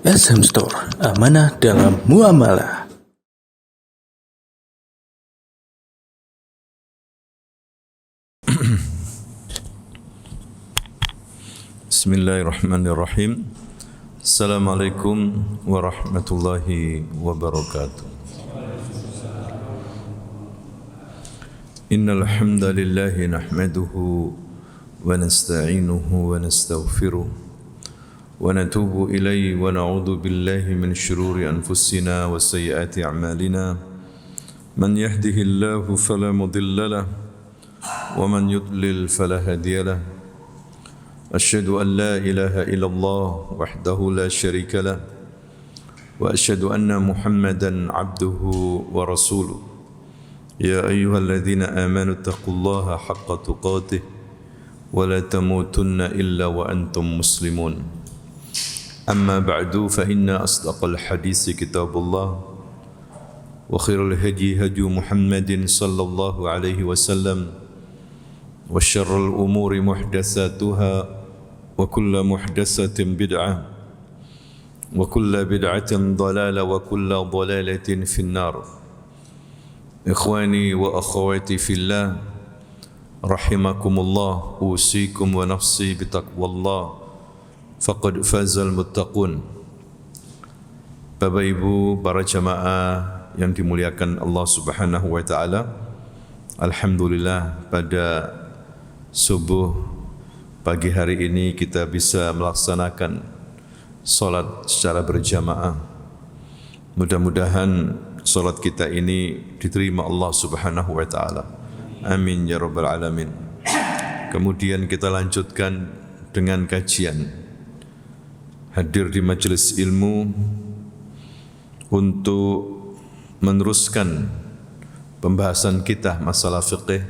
SM Store, amanah dalam muamalah. Bismillahirrahmanirrahim. Assalamualaikum warahmatullahi wabarakatuh. Innal hamdalillah nahmaduhu wa nasta'inuhu wa nastaghfiruh wa natubu ilayhi wa na'udzu billahi min shururi anfusina wa sayyiati a'malina. Man yahdihillahu fala mudilla lahu wa man yudlil fala hadiya lahu. أشهد أن لا إله إلا الله وحده لا شريك له وأشهد أن محمدا عبده ورسوله يا أيها الذين آمنوا اتقوا الله حق تقاته ولا تموتن إلا وأنتم مسلمون أما بعد فإن أصدق الحديث كتاب الله وخير الهدي هدي محمد صلى الله عليه وسلم وشر الأمور محدثاتها وكل محدثة بدعة وكل بدعة ضلالة وكل ضلالة في النار. إخواني وأخواتي في الله رحمكم الله، أوصيكم ونفسي بتقوى الله فقد فاز المتقون. Bapak Ibu, para jamaah yang dimuliakan Allah Subhanahu wa taala, alhamdulillah pada subuh pagi hari ini kita bisa melaksanakan salat secara berjamaah. Mudah-mudahan salat kita ini diterima Allah Subhanahu wa taala. Amin ya rabbal alamin. Kemudian kita lanjutkan dengan kajian. Hadir di majelis ilmu untuk meneruskan pembahasan kita masalah fiqih,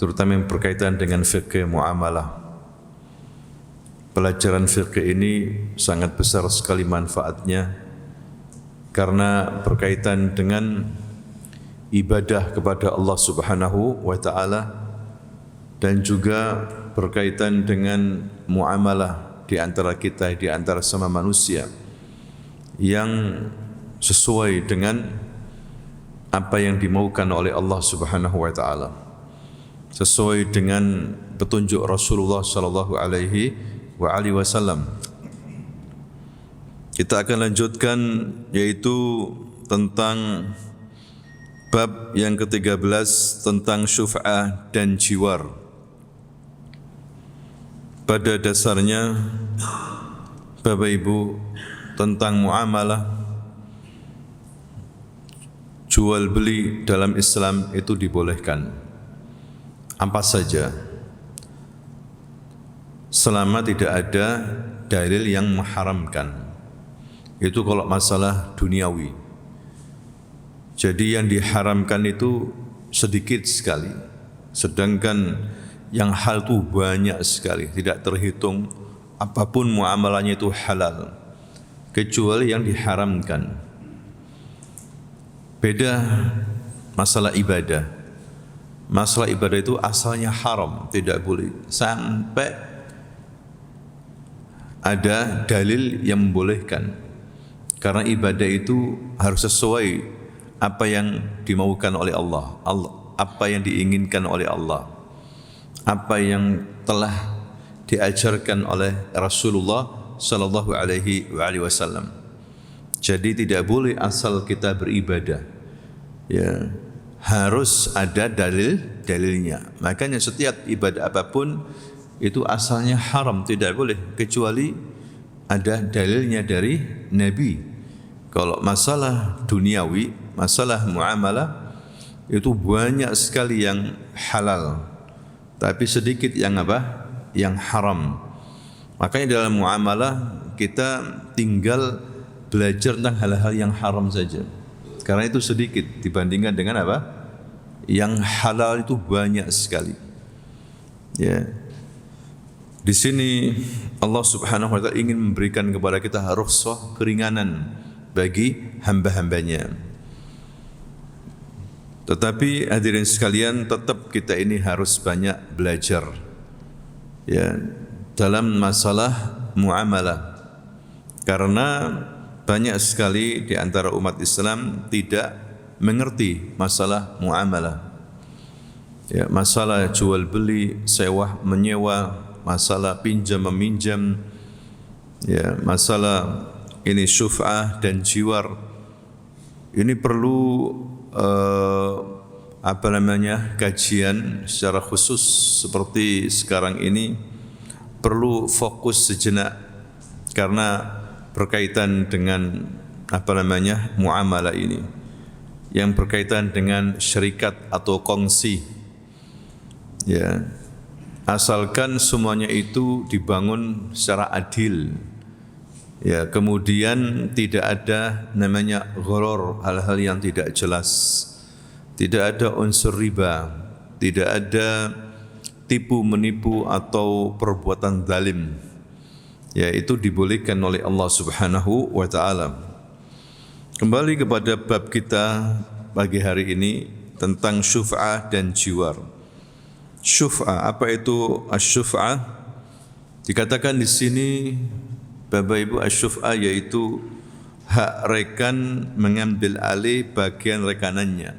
terutama yang berkaitan dengan fiqih muamalah. Pelajaran fiqih ini sangat besar sekali manfaatnya karena berkaitan dengan ibadah kepada Allah Subhanahu wa taala dan juga berkaitan dengan muamalah di antara kita, di antara sama manusia yang sesuai dengan apa yang dimaukan oleh Allah Subhanahu wa taala, sesuai dengan petunjuk Rasulullah sallallahu alaihi wasallam. Kita akan lanjutkan yaitu tentang bab yang ke-13 tentang syuf'ah dan jiwar. Pada dasarnya Bapak Ibu, tentang muamalah jual beli dalam Islam itu dibolehkan. Apa saja, selama tidak ada dalil yang mengharamkan. Itu kalau masalah duniawi. Jadi yang diharamkan itu sedikit sekali, sedangkan yang hal itu banyak sekali, tidak terhitung. Apapun muamalahnya itu halal, kecuali yang diharamkan. Beda masalah ibadah. Masalah ibadah itu asalnya haram, tidak boleh, sampai ada dalil yang membolehkan. Karena ibadah itu harus sesuai apa yang dimaukan oleh Allah, apa yang diinginkan oleh Allah, apa yang telah diajarkan oleh Rasulullah sallallahu alaihi wasallam. Jadi tidak boleh asal kita beribadah, ya, harus ada dalilnya. Makanya setiap ibadah apapun itu asalnya haram, tidak boleh kecuali ada dalilnya dari Nabi. Kalau masalah duniawi, masalah muamalah itu banyak sekali yang halal, tapi sedikit yang apa? Yang haram. Makanya dalam muamalah kita tinggal belajar tentang hal-hal yang haram saja. Karena itu sedikit dibandingkan dengan apa? Yang halal itu banyak sekali. Ya. Di sini Allah Subhanahu wa taala ingin memberikan kepada kita rukhsah, keringanan bagi hamba-hambanya. Tetapi hadirin sekalian, tetap kita ini harus banyak belajar, ya, dalam masalah muamalah. Karena banyak sekali di antara umat Islam tidak mengerti masalah muamalah. Ya, masalah jual beli, sewa menyewa, masalah pinjam meminjam, ya, masalah ini syuf'ah dan jiwar. Ini perlu kajian secara khusus seperti sekarang ini, perlu fokus sejenak karena berkaitan dengan muamalah ini yang berkaitan dengan syarikat atau kongsi. Ya, asalkan semuanya itu dibangun secara adil. Ya, kemudian tidak ada namanya gharar, hal-hal yang tidak jelas. Tidak ada unsur riba, tidak ada tipu menipu atau perbuatan zalim. Ya, itu dibolehkan oleh Allah Subhanahu wa taala. Kembali kepada bab kita pagi hari ini tentang syuf'ah dan jiwar. Syuf'ah, apa itu asy-syuf'ah? Dikatakan di sini Bapak Ibu, asy-syuf'ah yaitu hak rekan mengambil alih bagian rekanannya.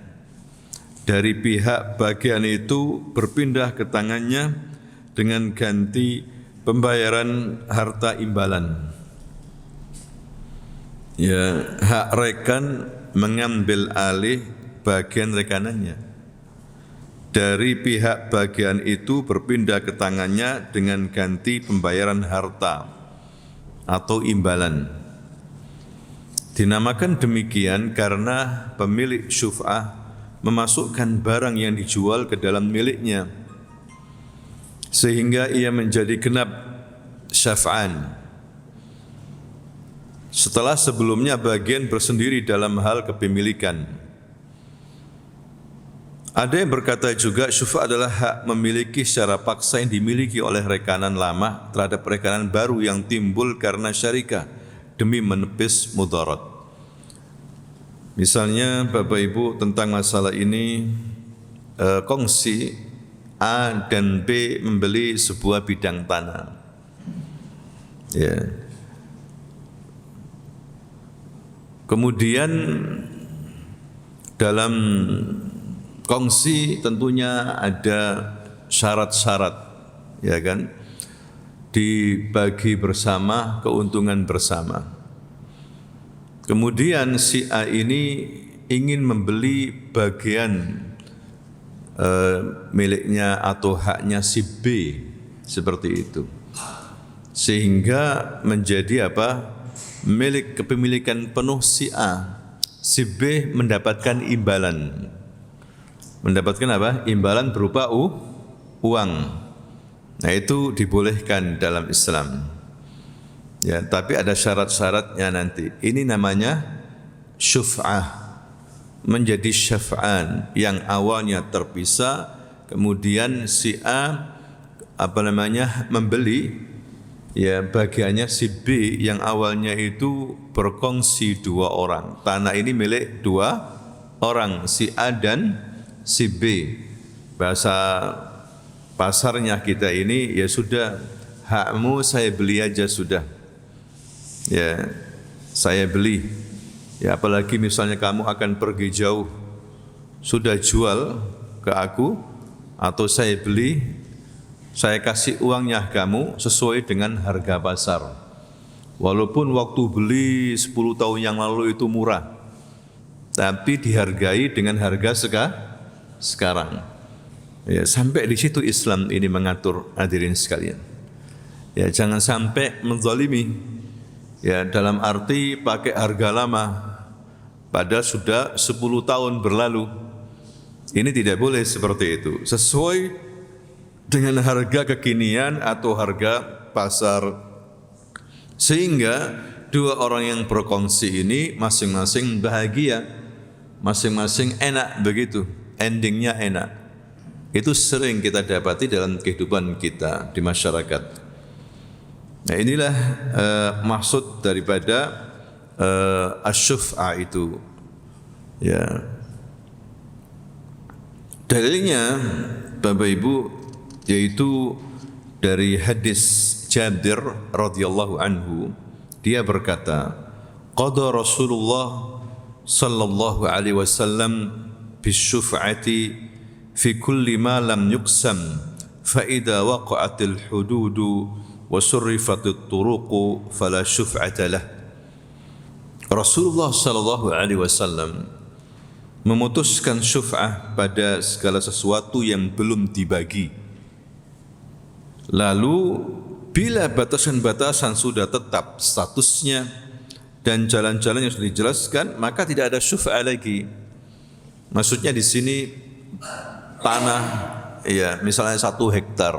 Dari pihak bagian itu berpindah ke tangannya dengan ganti pembayaran harta imbalan. Ya, hak rekan mengambil alih bagian rekanannya. Dari pihak bagian itu berpindah ke tangannya dengan ganti pembayaran harta atau imbalan. Dinamakan demikian karena pemilik syuf'ah memasukkan barang yang dijual ke dalam miliknya sehingga ia menjadi genap syaf'an. Setelah sebelumnya bagian bersendiri dalam hal kepemilikan. Ada yang berkata juga syuf'ah adalah hak memiliki secara paksa yang dimiliki oleh rekanan lama terhadap rekanan baru yang timbul karena syarikah demi menepis mudarat. Misalnya Bapak Ibu tentang masalah ini, kongsi A dan B membeli sebuah bidang tanah. Ya. Kemudian dalam kongsi tentunya ada syarat-syarat, ya kan? Dibagi bersama, keuntungan bersama. Kemudian si A ini ingin membeli bagian miliknya atau haknya si B seperti itu, sehingga menjadi milik kepemilikan penuh si A. Si B mendapatkan imbalan. Mendapatkan imbalan berupa uang. Nah, itu dibolehkan dalam Islam. Ya, tapi ada syarat-syaratnya nanti. Ini namanya syuf'ah, menjadi syaf'an yang awalnya terpisah, kemudian si A membeli ya bagiannya si B yang awalnya itu berkongsi 2 orang. Tanah ini milik 2 orang, si A dan si B. Bahasa pasarnya kita ini ya sudah, hakmu saya beli aja sudah. Ya, saya beli. Ya, apalagi misalnya kamu akan pergi jauh, sudah jual ke aku atau saya beli, saya kasih uangnya kamu sesuai dengan harga pasar. Walaupun waktu beli 10 tahun yang lalu itu murah, tapi dihargai dengan harga sekarang. Ya, sampai di situ Islam ini mengatur, hadirin sekalian. Ya, jangan sampai menzalimi. Ya, dalam arti pakai harga lama padahal sudah 10 tahun berlalu. Ini tidak boleh seperti itu. Sesuai dengan harga kekinian atau harga pasar. Sehingga 2 orang yang berkongsi ini masing-masing bahagia, masing-masing enak begitu, endingnya enak. Itu sering kita dapati dalam kehidupan kita di masyarakat. Nah, inilah maksud daripada asy-syuf'ah itu. Ya. Dalilnya Bapak Ibu yaitu dari hadis Jabir radhiyallahu anhu Dia berkata, qada Rasulullah sallallahu alaihi wasallam bisyuf'ati fi kulli ma lam yuqsam fa idza waqa'atil hududu wa surrifatit turuqu fala syuf'ata lah. Rasulullah sallallahu alaihi wasallam memutuskan syuf'ah pada segala sesuatu yang belum dibagi. Lalu bila batasan-batasan sudah tetap statusnya dan jalan-jalan yang sudah dijelaskan, maka tidak ada syuf'ah lagi. Maksudnya di sini tanah, ya misalnya 1 hektar,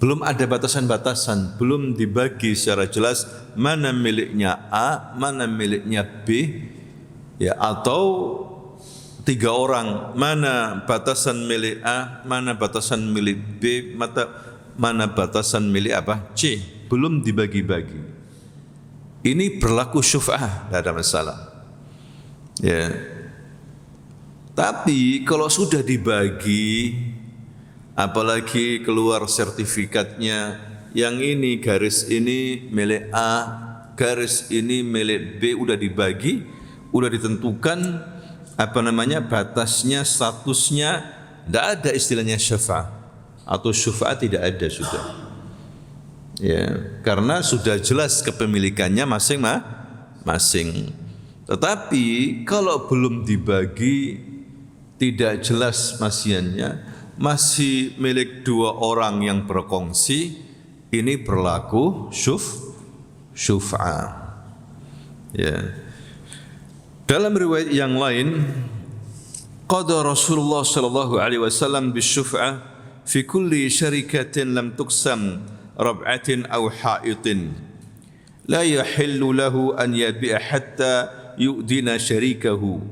belum ada batasan-batasan, belum dibagi secara jelas mana miliknya A, mana miliknya B, ya atau 3 orang, mana batasan milik A, mana batasan milik B, mana batasan milik apa? C, belum dibagi-bagi. Ini berlaku syuf'ah, tidak ada masalah. Ya. Tapi kalau sudah dibagi, apalagi keluar sertifikatnya, yang ini garis ini milik A, garis ini milik B, udah dibagi, udah ditentukan batasnya, statusnya, tidak ada istilahnya syafa'ah atau syufa'ah, tidak ada sudah. Ya, karena sudah jelas kepemilikannya masing-masing. Tetapi kalau belum dibagi, tidak jelas masiannya, masih milik 2 orang yang berkongsi, ini berlaku syuf'ah. Ya. Dalam riwayat yang lain, qada Rasulullah sallallahu alaihi wasallam bisyuf'ah fi kulli syarikatin lam tuqsam rab'atin aw ha'itin la yahillu lahu an yabi'a hatta yu'dina syarikahu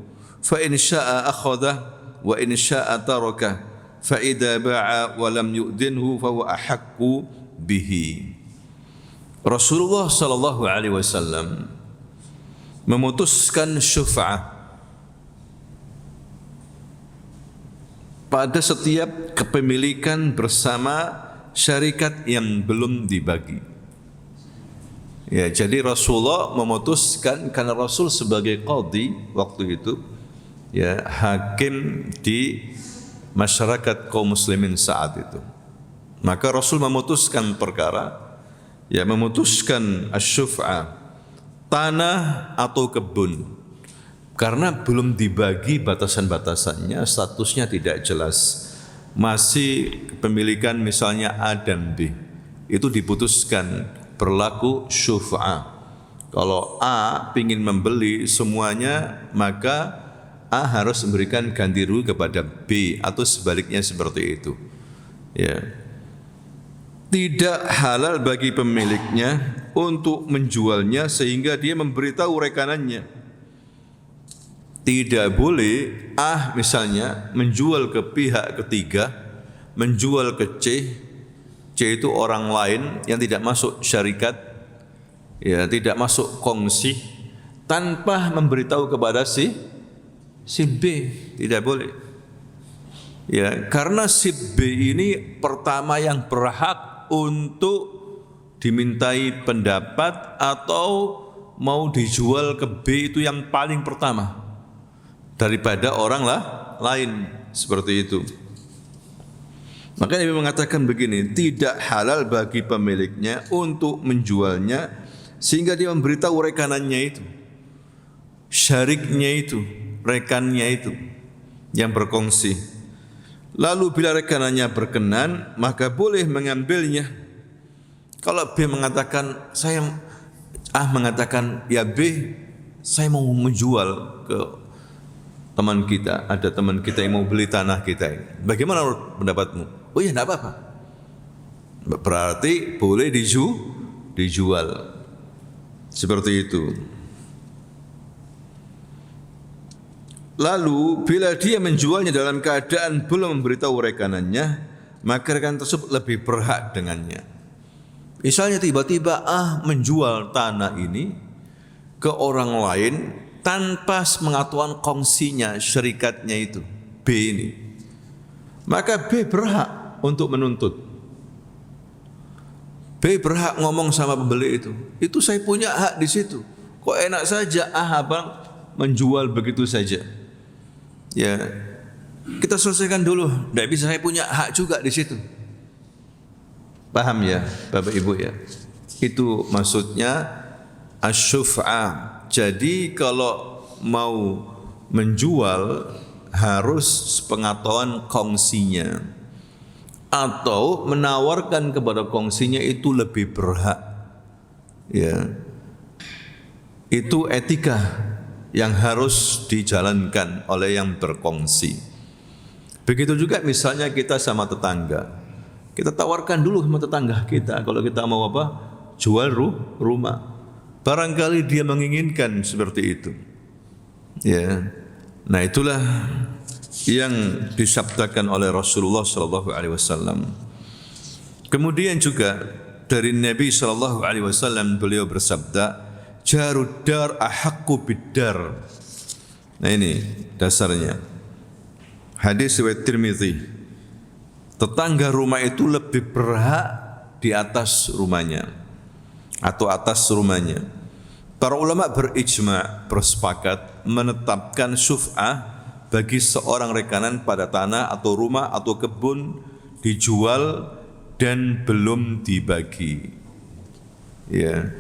fa in syaa'a akhadha wa in syaa'a taraka fa idza ba'a wa lam yu'dinhu fa huwa ahaqqu bihi. Rasulullah sallallahu alaihi wasallam memutuskan syuf'ah pada setiap kepemilikan bersama syarikat yang belum dibagi. Ya, jadi Rasulullah memutuskan karena Rasul sebagai qadhi waktu itu, ya, hakim di masyarakat kaum muslimin saat itu. Maka Rasul memutuskan perkara, ya, memutuskan asy-syuf'ah, tanah atau kebun, karena belum dibagi batasan-batasannya, statusnya tidak jelas, masih kepemilikan misalnya A dan B, itu diputuskan berlaku syuf'ah. Kalau A ingin membeli semuanya, maka A harus memberikan ganti rugi kepada B atau sebaliknya seperti itu. Ya. Tidak halal bagi pemiliknya untuk menjualnya sehingga dia memberitahu rekanannya. Tidak boleh A misalnya menjual ke pihak ketiga, menjual ke C. C itu orang lain yang tidak masuk syarikat, ya, tidak masuk kongsi, tanpa memberitahu kepada si B, tidak boleh. Ya, karena si B ini pertama yang berhak untuk dimintai pendapat atau mau dijual ke B, itu yang paling pertama daripada orang lain, seperti itu. Maka Nabi mengatakan begini, tidak halal bagi pemiliknya untuk menjualnya sehingga dia memberitahu rekanannya itu, syariknya itu, rekannya itu yang berkongsi. Lalu bila rekanannya berkenan, maka boleh mengambilnya. Kalau B mengatakan, mengatakan, ya B, saya mau menjual ke teman kita, ada teman kita yang mau beli tanah kita ini. Bagaimana pendapatmu? Oh ya, tidak apa-apa. Berarti boleh dijual. Seperti itu. Lalu bila dia menjualnya dalam keadaan belum memberitahu rekanannya, maka rekan tersebut lebih berhak dengannya. Misalnya tiba-tiba menjual tanah ini ke orang lain tanpa pengetahuan kongsinya, syarikatnya itu, B ini, maka B berhak untuk menuntut. B berhak ngomong sama pembeli itu saya punya hak di situ. Kok enak saja abang menjual begitu saja. Ya, kita selesaikan dulu. Tidak bisa, saya punya hak juga di situ. Paham ya, Bapak Ibu ya? Itu maksudnya asyuf'ah. Jadi kalau mau menjual harus pengetahuan kongsinya, atau menawarkan kepada kongsinya itu lebih berhak. Ya, itu etika yang harus dijalankan oleh yang berkongsi. Begitu juga misalnya kita sama tetangga, kita tawarkan dulu sama tetangga kita kalau kita mau apa, jual rumah. Barangkali dia menginginkan seperti itu. Ya, nah itulah yang disabdakan oleh Rasulullah sallallahu alaihi wasallam. Kemudian juga dari Nabi sallallahu alaihi wasallam beliau bersabda, jarud dar ahaqqu biddar. Nah ini dasarnya. Hadis riwayat Tirmizi. Tetangga rumah itu lebih berhak di atas rumahnya atau atas rumahnya. Para ulama berijma, bersepakat menetapkan syuf'ah bagi seorang rekanan pada tanah atau rumah atau kebun dijual dan belum dibagi. Ya.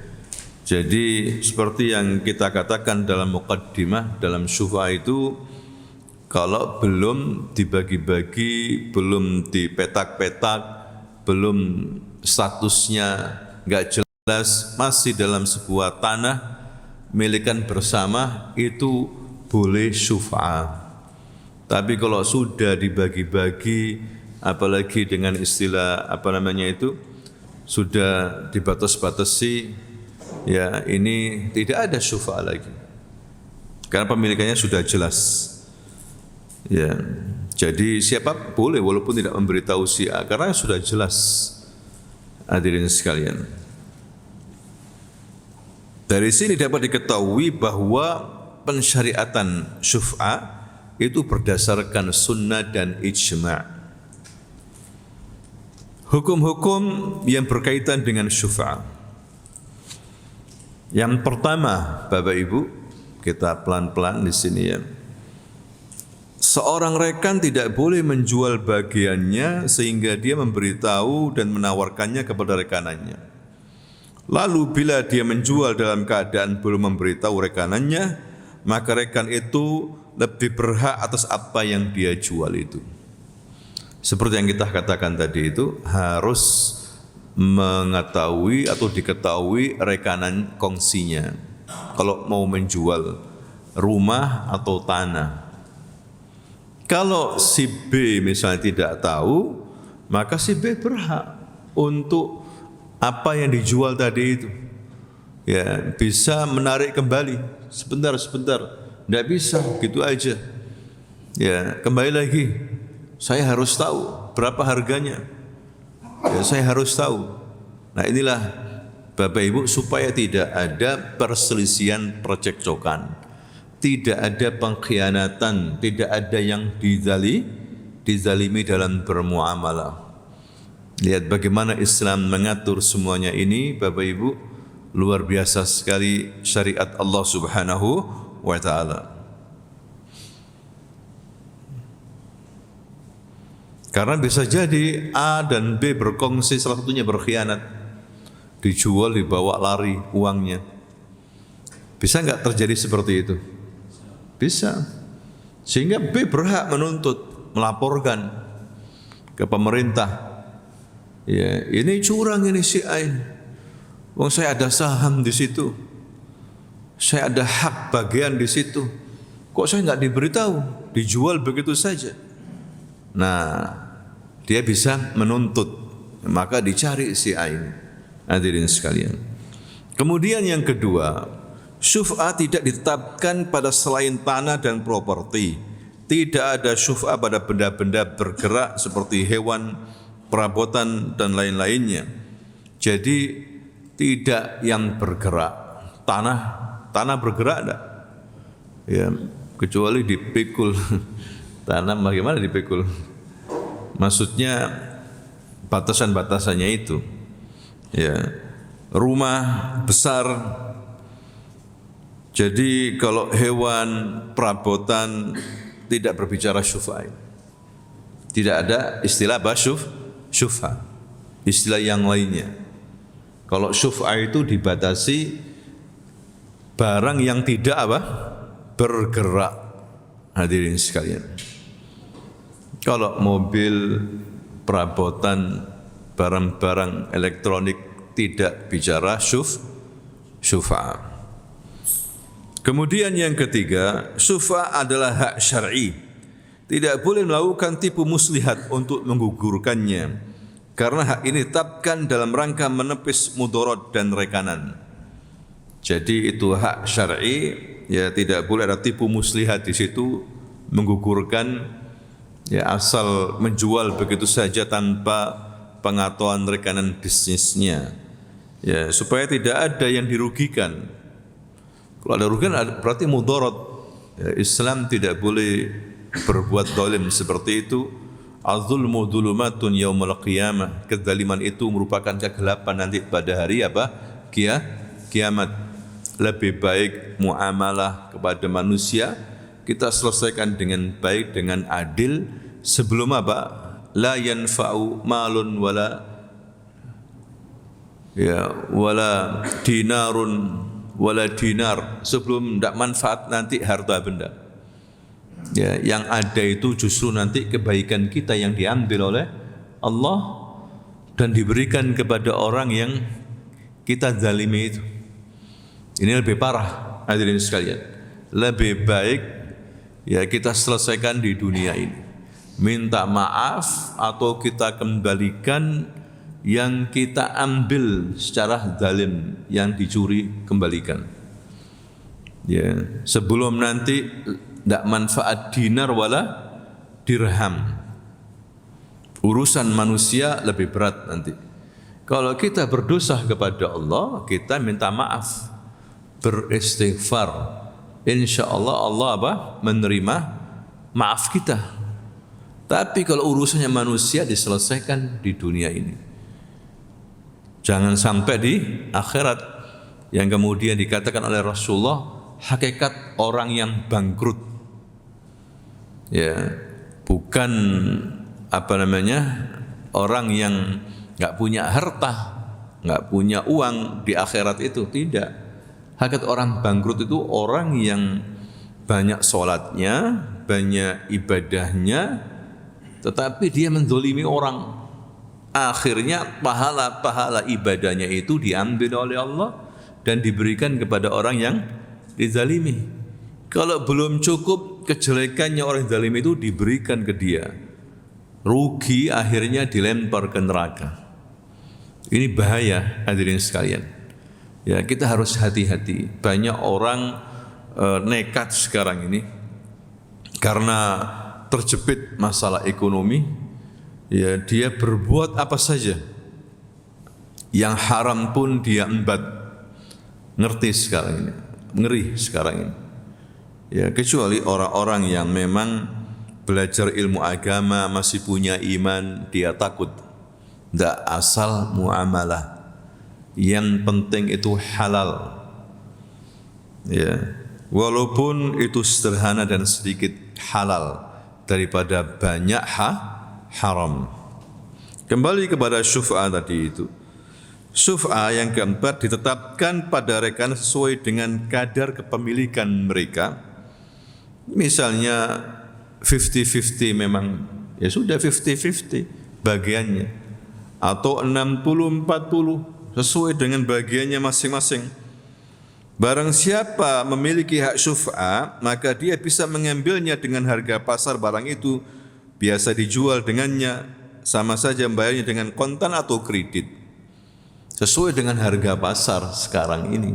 Jadi seperti yang kita katakan dalam muqaddimah, dalam syuf'ah itu kalau belum dibagi-bagi, belum dipetak-petak, belum statusnya enggak jelas, masih dalam sebuah tanah milikan bersama, itu boleh syuf'ah. Tapi kalau sudah dibagi-bagi, apalagi dengan istilah apa namanya itu, sudah dibatas-batasi, ya ini tidak ada syuf'ah lagi. Karena pemilikannya sudah jelas. Ya, jadi siapa boleh walaupun tidak memberitahu si A karena sudah jelas. Hadirin sekalian, dari sini dapat diketahui bahwa pensyariatan syuf'ah itu berdasarkan sunnah dan ijma'. Hukum-hukum yang berkaitan dengan syuf'ah. Yang pertama, Bapak Ibu, kita pelan-pelan di sini ya. Seorang rekan tidak boleh menjual bagiannya sehingga dia memberitahu dan menawarkannya kepada rekanannya. Lalu bila dia menjual dalam keadaan belum memberitahu rekanannya, maka rekan itu lebih berhak atas apa yang dia jual itu. Seperti yang kita katakan tadi itu, harus mengetahui atau diketahui rekanan kongsinya kalau mau menjual rumah atau tanah. Kalau si B misalnya tidak tahu, maka si B berhak untuk apa yang dijual tadi itu. Ya, bisa menarik kembali sebentar, tidak bisa gitu aja. Ya, kembali lagi, saya harus tahu berapa harganya. Ya, saya harus tahu. Nah inilah Bapak Ibu, supaya tidak ada perselisihan, percekcokan, tidak ada pengkhianatan, tidak ada yang dizalimi dalam bermuamalah. Lihat bagaimana Islam mengatur semuanya ini, Bapak Ibu, luar biasa sekali syariat Allah Subhanahu wa taala. Karena bisa jadi A dan B berkongsi, salah satunya berkhianat, dijual, dibawa lari uangnya. Bisa enggak terjadi seperti itu? Bisa. Sehingga B berhak menuntut, melaporkan ke pemerintah. Ya, ini curang ini si A. Wong saya ada saham di situ. Saya ada hak bagian di situ. Kok saya enggak diberitahu? Dijual begitu saja. Nah, dia bisa menuntut. Maka dicari si A ini. Hadirin sekalian. Kemudian yang kedua, syuf'ah tidak ditetapkan pada selain tanah dan properti. Tidak ada syuf'ah pada benda-benda bergerak seperti hewan, perabotan dan lain-lainnya. Jadi tidak yang bergerak. Tanah bergerak enggak? Ya, kecuali dipikul. Tanah bagaimana dipikul? Maksudnya batasan-batasannya itu. ya, rumah besar. Jadi kalau hewan perabotan tidak berbicara syuf'a. Tidak ada istilah apa? Syuf'a. Istilah yang lainnya. Kalau syuf'a itu dibatasi barang yang tidak apa? Bergerak. Hadirin sekalian. Kalau mobil, perabotan, barang-barang elektronik tidak bicara syuf'a. Kemudian yang ketiga, syuf'a adalah hak syar'i. Tidak boleh melakukan tipu muslihat untuk menggugurkannya, karena hak ini ditetapkan dalam rangka menepis mudarat dan rekanan. Jadi itu hak syar'i, ya tidak boleh ada tipu muslihat di situ, menggugurkan, ya asal menjual begitu saja tanpa pengetahuan rekanan bisnisnya, ya supaya tidak ada yang dirugikan. Kalau ada rugian berarti mudarat. Ya, Islam tidak boleh berbuat zalim seperti itu. Az-zulmu dzulumatun yaumil qiyamah. Kezaliman itu merupakan kegelapan nanti pada hari apa? Kiamat. Lebih baik muamalah kepada manusia kita selesaikan dengan baik, dengan adil, sebelum apa? La yanfa'u malun wala dinarun wala dinar, sebelum tidak manfaat nanti harta benda. Ya, yang ada itu justru nanti kebaikan kita yang diambil oleh Allah dan diberikan kepada orang yang kita zalimi itu. Ini lebih parah, hadirin sekalian. Lebih baik ya kita selesaikan di dunia ini. Minta maaf atau kita kembalikan yang kita ambil secara zalim, yang dicuri kembalikan. Ya, sebelum nanti tidak manfaat dinar wala dirham. Urusan manusia lebih berat nanti. Kalau kita berdosa kepada Allah, kita minta maaf, beristighfar. InsyaAllah Allah apa? Menerima maaf kita. Tapi kalau urusannya manusia diselesaikan di dunia ini. Jangan sampai di akhirat yang kemudian dikatakan oleh Rasulullah hakikat orang yang bangkrut. Ya, bukan orang yang enggak punya harta, enggak punya uang di akhirat itu, tidak. Hakikat orang bangkrut itu orang yang banyak sholatnya, banyak ibadahnya, tetapi dia menzalimi orang. Akhirnya pahala-pahala ibadahnya itu diambil oleh Allah dan diberikan kepada orang yang dizalimi. Kalau belum cukup kejelekannya orang zalimi itu diberikan ke dia, rugi akhirnya dilempar ke neraka. Ini bahaya, hadirin sekalian. Ya, kita harus hati-hati. Banyak orang nekat sekarang ini karena terjepit masalah ekonomi. Ya, dia berbuat apa saja. Yang haram pun dia embat. Ngerti sekarang ini, ngeri sekarang ini. Ya, kecuali orang-orang yang memang belajar ilmu agama, masih punya iman, dia takut. Tidak asal muamalah. Yang penting itu halal. Ya, walaupun itu sederhana dan sedikit halal daripada banyak haram. Kembali kepada syuf'a tadi itu. Syuf'a yang keempat ditetapkan pada rekan sesuai dengan kadar kepemilikan mereka. Misalnya 50-50 memang ya sudah 50-50 bagiannya, atau 60-40 sesuai dengan bagiannya masing-masing. Barang siapa memiliki hak syuf'a, maka dia bisa mengambilnya dengan harga pasar barang itu. Biasa dijual dengannya, sama saja membayarnya dengan kontan atau kredit. Sesuai dengan harga pasar sekarang ini,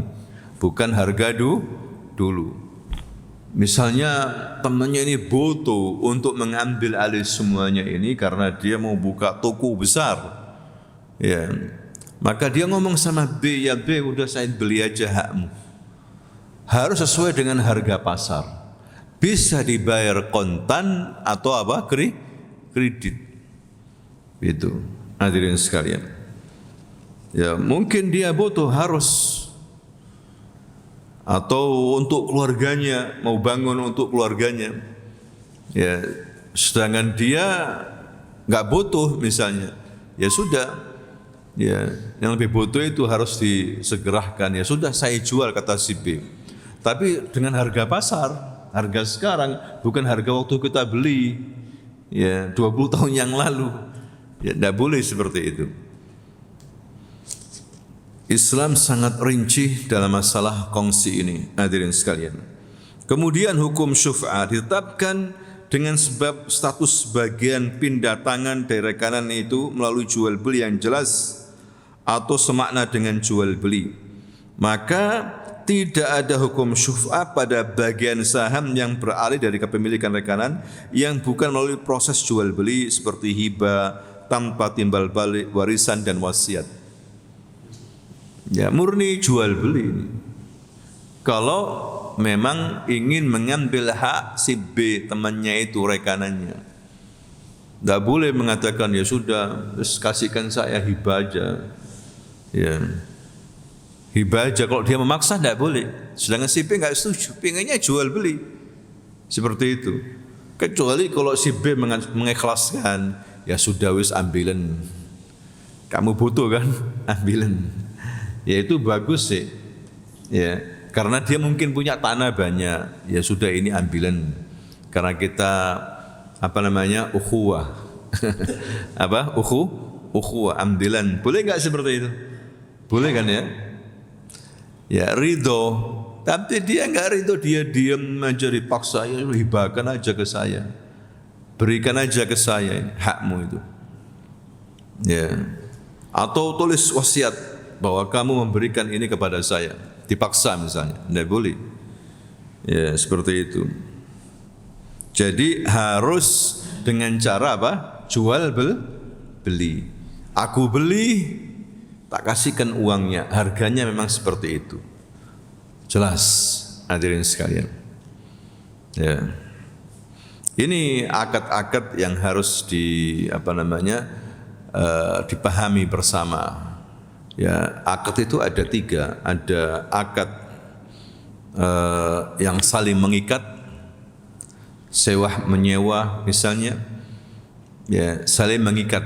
bukan harga dulu. Misalnya temannya ini butuh untuk mengambil alih semuanya ini karena dia mau buka toko besar. Ya, maka dia ngomong sama B, ya B udah saya beli aja hakmu. Harus sesuai dengan harga pasar. Bisa dibayar kontan atau apa? Kredit. Itu hadirin sekalian. Ya, mungkin dia butuh harus atau untuk keluarganya, mau bangun untuk keluarganya. Ya, sedangkan dia nggak butuh misalnya. Ya sudah. Ya, yang lebih butuh itu harus disegerakan. Ya sudah, saya jual, kata si B. Tapi dengan harga pasar, harga sekarang, bukan harga waktu kita beli. Ya, 20 tahun yang lalu. Ya, tidak boleh seperti itu. Islam sangat rinci dalam masalah kongsi ini, hadirin sekalian. Kemudian hukum syuf'ah ditetapkan dengan sebab status bagian pindah tangan dari rekanan itu melalui jual beli yang jelas atau semakna dengan jual beli. Maka tidak ada hukum syuf'ah pada bagian saham yang beralih dari kepemilikan rekanan yang bukan melalui proses jual beli seperti hibah tanpa timbal balik, warisan dan wasiat. Ya, murni jual beli ini. Kalau memang ingin mengambil hak si B, temannya itu, rekanannya, tidak boleh mengatakan ya sudah, kasihkan saya hibah aja. Ya, hibah aja. Kalau dia memaksa tidak boleh. Sedangkan si B nggak setuju, pengennya jual beli. Seperti itu. Kecuali kalau si B mengikhlaskan, ya sudah wis ambilan. Kamu butuh kan? Ambilan. Ya itu bagus sih. Ya, karena dia mungkin punya tanah banyak. Ya sudah, ini ambilan. Karena kita ukhuwah. Ukhuwah, ambilan. Boleh enggak seperti itu? Boleh kan ya? Ya, ridho. Tapi dia enggak ridho, dia diam aja, dipaksa, ya hibahkan aja ke saya. Berikan aja ke saya, hakmu itu. Ya. Atau tulis wasiat bahwa kamu memberikan ini kepada saya, dipaksa misalnya, tidak boleh. Ya, seperti itu. Jadi harus dengan cara apa? Jual beli. Aku beli, tak kasihkan uangnya, harganya memang seperti itu. Jelas, hadirin sekalian. Ya. Ini akad-akad yang harus dipahami bersama. Ya, akad itu ada 3. Ada akad yang saling mengikat, sewa menyewa misalnya. Ya, saling mengikat.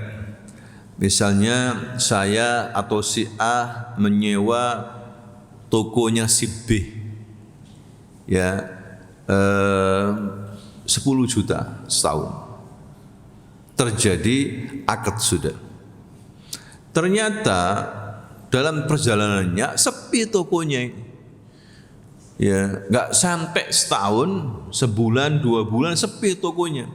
Misalnya saya atau si A menyewa tokonya si B. Ya, 10 juta setahun. Terjadi akad sudah. Ternyata dalam perjalanannya sepi tokonya ini. Ya, enggak sampai setahun, sebulan, 2 bulan sepi tokonya.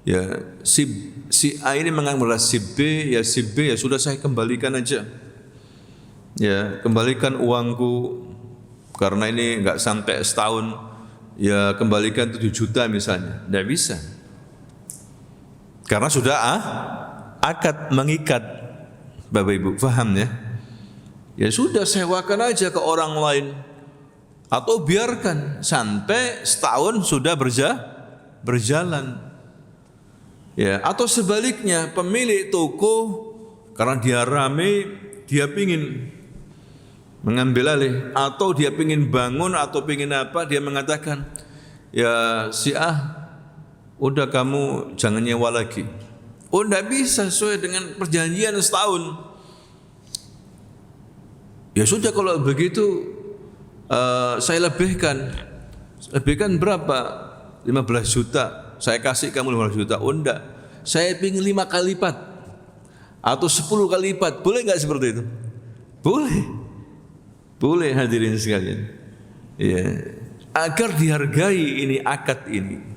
Ya, si A ini mengambil si B, ya si B ya sudah saya kembalikan aja. Ya, kembalikan uangku karena ini enggak sampai setahun. Ya, kembalikan 7 juta misalnya. Enggak bisa. Karena sudah akad mengikat. Bapak Ibu paham ya? Ya sudah, sewakan aja ke orang lain atau biarkan sampai setahun sudah berjalan. Ya, atau sebaliknya pemilik toko karena dia rame, dia pingin mengambil alih atau dia pingin bangun atau pingin apa, dia mengatakan, ya si A, udah kamu jangan nyewa lagi. Oh, tidak bisa sesuai dengan perjanjian setahun. Ya sudah, kalau begitu saya lebihkan. Lebihkan berapa? 15 juta. Saya kasih kamu 15 juta. Oh enggak, saya ingin 5 kali lipat atau 10 kali lipat. Boleh enggak seperti itu? Boleh. Boleh, hadirin sekalian. Ya, agar dihargai ini akad ini.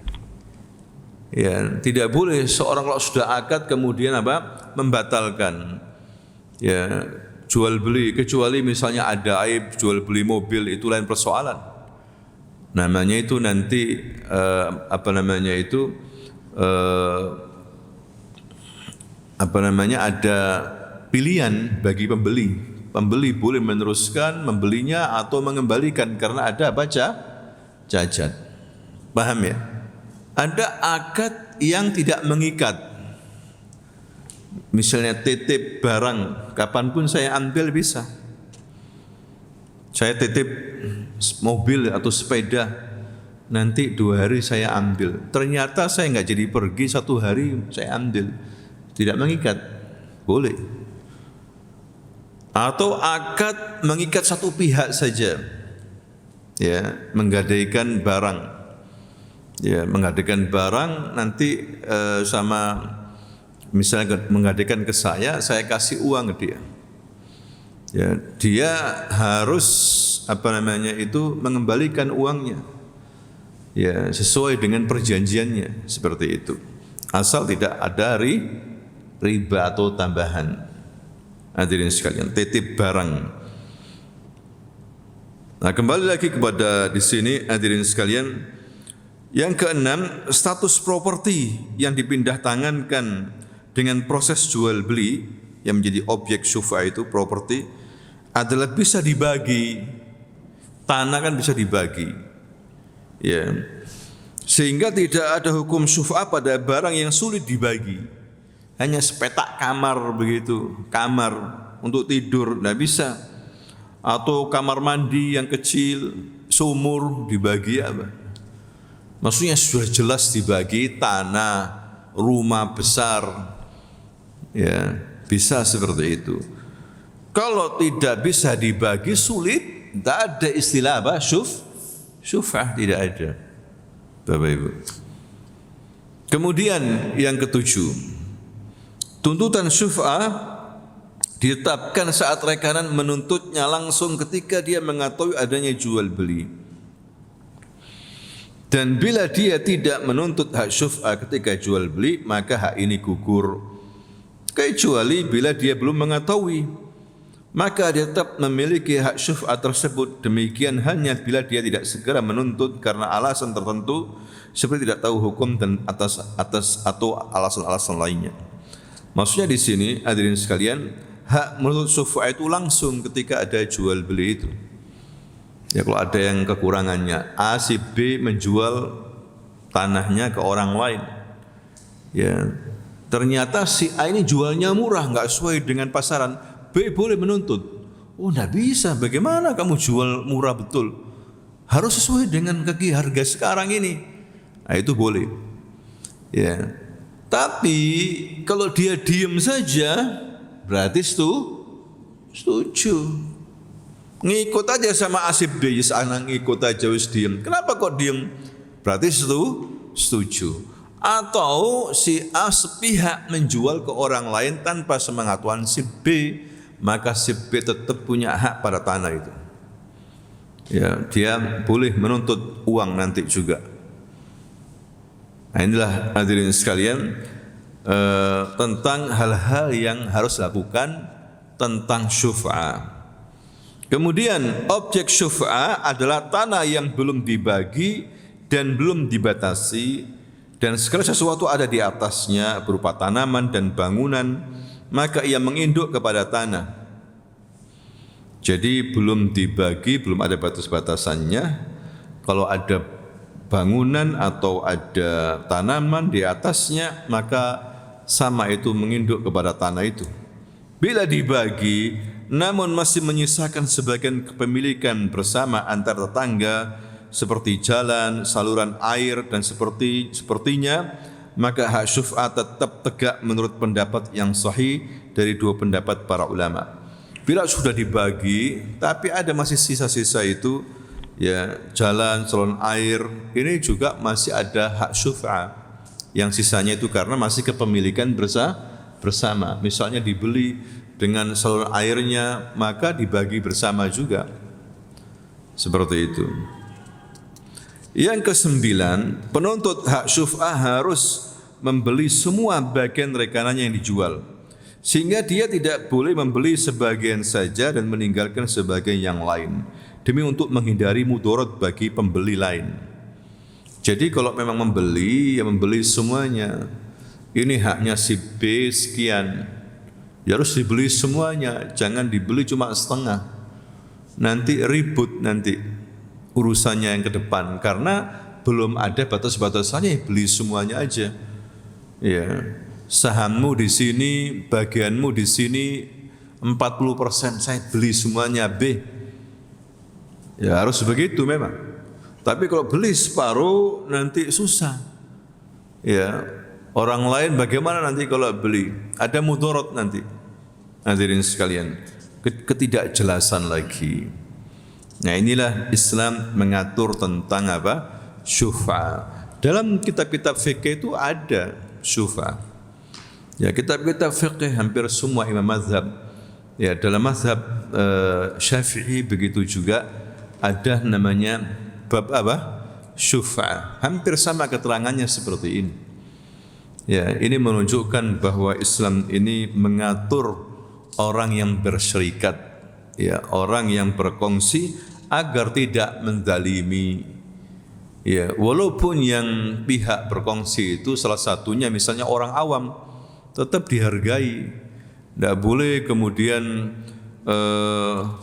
Ya, tidak boleh seorang kalau sudah akad kemudian membatalkan. Ya, jual beli, kecuali misalnya ada aib, jual beli mobil itu lain persoalan. Namanya itu nanti ada pilihan bagi pembeli. Pembeli boleh meneruskan membelinya atau mengembalikan karena ada cacat. Paham ya? Ada akad yang tidak mengikat. Misalnya titip barang, kapanpun saya ambil bisa. Saya titip mobil atau sepeda, nanti 2 hari saya ambil. Ternyata saya nggak jadi pergi, 1 hari saya ambil. Tidak mengikat, boleh. Atau akad mengikat satu pihak saja, ya, menggadaikan barang, ya, menggadaikan barang nanti sama, misalnya menggadaikan ke saya kasih uang ke dia. Ya, dia harus mengembalikan uangnya, ya, sesuai dengan perjanjiannya, seperti itu. Asal tidak ada riba atau tambahan. Hadirin sekalian, titip barang. Nah, kembali lagi kepada di sini, hadirin sekalian, yang keenam, status properti yang dipindah tangankan dengan proses jual beli yang menjadi objek syuf'ah itu properti adalah bisa dibagi. Tanah kan bisa dibagi, ya, sehingga tidak ada hukum syuf'ah pada barang yang sulit dibagi. Hanya sepetak kamar begitu, kamar untuk tidur tidak bisa, atau kamar mandi yang kecil, sumur dibagi apa? Maksudnya sudah jelas dibagi. Tanah, rumah besar, ya, bisa seperti itu. Kalau tidak bisa dibagi, sulit, tidak ada istilah apa? Syuf'ah, tidak ada, Bapak Ibu. Kemudian yang ketujuh, tuntutan syuf'ah ditetapkan saat rekanan menuntutnya langsung ketika dia mengetahui adanya jual beli. Dan bila dia tidak menuntut hak syuf'ah ketika jual beli, maka hak ini gugur. Kecuali bila dia belum mengetahui, maka dia tetap memiliki hak syuf'ah tersebut. Demikian hanya bila dia tidak segera menuntut karena alasan tertentu, seperti tidak tahu hukum dan atas atau alasan-alasan lainnya. Maksudnya di sini, hadirin sekalian, hak menuntut syuf'ah itu langsung ketika ada jual beli itu. Ya, kalau ada yang kekurangannya, A si B menjual tanahnya ke orang lain, ya, ternyata si A ini jualnya murah, nggak sesuai dengan pasaran, B boleh menuntut. Oh, nggak bisa, bagaimana kamu jual murah betul? Harus sesuai dengan harga sekarang ini. Nah, itu boleh, ya. Tapi kalau dia diam saja, berarti setuju. Ngikut aja sama asib B, anak ngikut aja wis diam. Kenapa kok diam? Berarti setuju. Atau si A sepihak menjual ke orang lain tanpa sepengetahuan si B, maka si B tetap punya hak pada tanah itu. Ya, dia boleh menuntut uang nanti juga. Nah, inilah hadirin sekalian tentang hal-hal yang harus dilakukan tentang syuf'ah. Kemudian objek syuf'ah adalah tanah yang belum dibagi dan belum dibatasi dan segala sesuatu ada di atasnya berupa tanaman dan bangunan, maka ia menginduk kepada tanah. Jadi belum dibagi, belum ada batas-batasannya. Kalau ada bangunan atau ada tanaman di atasnya, maka sama itu menginduk kepada tanah itu. Bila dibagi, namun masih menyisakan sebagian kepemilikan bersama antar tetangga, seperti jalan, saluran air dan sepertinya, maka hak syuf'ah tetap tegak menurut pendapat yang sahih dari dua pendapat para ulama. Bila sudah dibagi, tapi ada masih sisa-sisa itu, ya, jalan, saluran air, ini juga masih ada hak syuf'ah. Yang sisanya itu karena masih kepemilikan bersama. Misalnya dibeli dengan saluran airnya, maka dibagi bersama juga. Seperti itu. Yang kesembilan, penuntut hak syuf'ah harus membeli semua bagian rekanannya yang dijual, sehingga dia tidak boleh membeli sebagian saja dan meninggalkan sebagian yang lain, demi untuk menghindari mudarat bagi pembeli lain. Jadi kalau memang membeli, ya membeli semuanya. Ini haknya si B sekian, ya harus dibeli semuanya, jangan dibeli cuma setengah. Nanti ribut nanti urusannya yang ke depan, karena belum ada batas-batasannya, beli semuanya aja. Ya. sahammu di sini, bagianmu di sini 40%, saya beli semuanya B. Ya harus begitu memang. Tapi kalau beli separuh nanti susah. Ya, orang lain bagaimana nanti kalau beli? Ada mudarat nanti. Hadirin sekalian, ketidakjelasan lagi. Nah, inilah Islam mengatur tentang apa? Syufa'. Dalam kitab-kitab fikih itu ada syufa'. Ya, kitab-kitab fikih hampir semua imam mazhab. Ya, dalam mazhab Syafi'i begitu juga ada namanya bab apa? Syufa'. Hampir sama keterangannya seperti ini. Ya, ini menunjukkan bahwa Islam ini mengatur orang yang bersyirikat, ya, orang yang berkongsi agar tidak menzalimi. Ya, walaupun yang pihak berkongsi itu salah satunya misalnya orang awam, tetap dihargai. Tidak boleh kemudian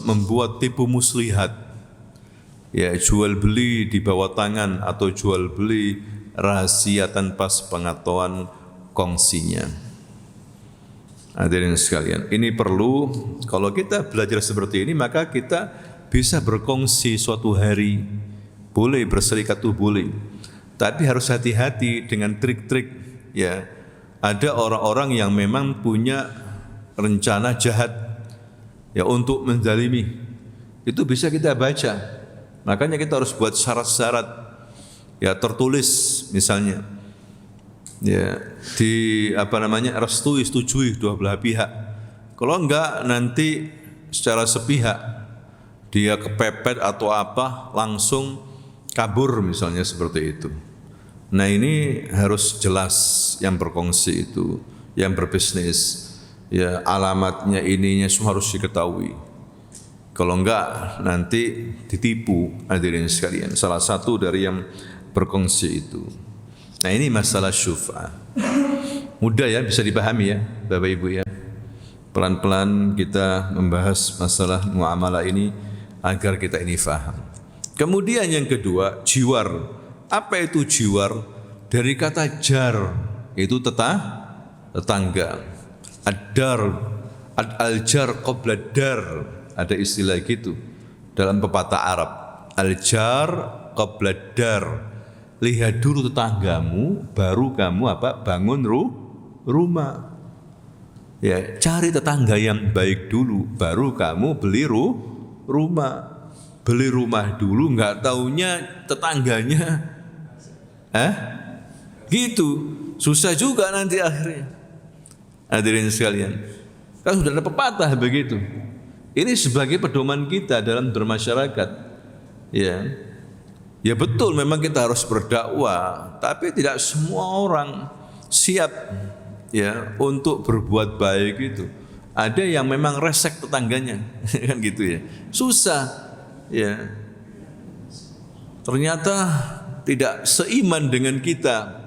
membuat tipu muslihat. Ya, jual beli di bawah tangan atau jual beli rahasia tanpa sepengetahuan kongsinya. Hadirin sekalian, ini perlu, kalau kita belajar seperti ini maka kita bisa berkongsi suatu hari, boleh berserikat tuh boleh, tapi harus hati-hati dengan trik-trik. Ya, ada orang-orang yang memang punya rencana jahat ya untuk menzalimi, itu bisa kita baca. Makanya kita harus buat syarat-syarat ya tertulis misalnya. Ya, restui, setujui dua belah pihak. Kalau enggak nanti secara sepihak dia kepepet atau apa langsung kabur misalnya seperti itu. Nah, ini harus jelas yang berkongsi itu, yang berbisnis. Ya, alamatnya ininya semua harus diketahui. Kalau enggak nanti ditipu, hadirin sekalian. Salah satu dari yang berkongsi itu. Nah, ini masalah syufa'. Mudah ya, bisa dipahami ya Bapak Ibu ya. Pelan-pelan kita membahas masalah muamalah ini agar kita ini faham. Kemudian yang kedua, jiwar. Apa itu jiwar? Dari kata jar, itu tetangga. Ad-dar, al-jar qabla dar. Ada istilah gitu dalam pepatah Arab. Al-jar qabla dar. Lihat dulu tetanggamu, baru kamu apa? Bangun rumah. Ya, cari tetangga yang baik dulu, baru kamu beli rumah. Beli rumah dulu, nggak taunya tetangganya, gitu, susah juga nanti akhirnya. Hadirin sekalian, kan sudah ada pepatah begitu. Ini sebagai pedoman kita dalam bermasyarakat. Ya betul, memang kita harus berdakwah, tapi tidak semua orang siap ya untuk berbuat baik itu. Ada yang memang resek tetangganya, kan gitu ya. Susah, ya. Ternyata tidak seiman dengan kita,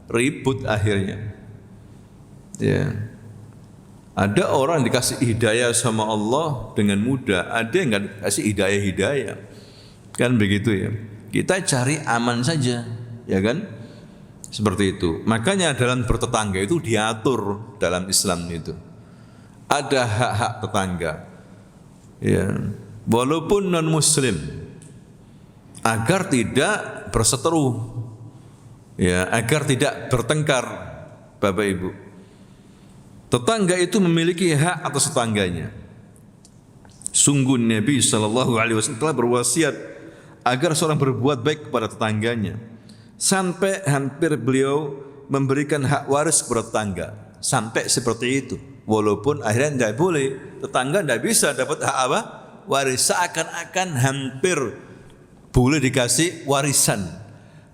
ribut akhirnya. Ya. Ada orang dikasih hidayah sama Allah dengan mudah, ada yang nggak dikasih hidayah, kan begitu ya. Kita cari aman saja, ya kan? Seperti itu. Makanya dalam bertetangga itu diatur dalam Islam itu. Ada hak-hak tetangga, ya, walaupun non Muslim, agar tidak berseteru, ya, agar tidak bertengkar, Bapak Ibu. Tetangga itu memiliki hak atas tetangganya. Sungguh Nabi SAW telah berwasiat agar seorang berbuat baik kepada tetangganya, sampai hampir beliau memberikan hak waris kepada tetangga, sampai seperti itu. Walaupun akhirnya tidak boleh, tetangga tidak bisa dapat hak apa? Waris. Seakan-akan hampir boleh dikasih warisan.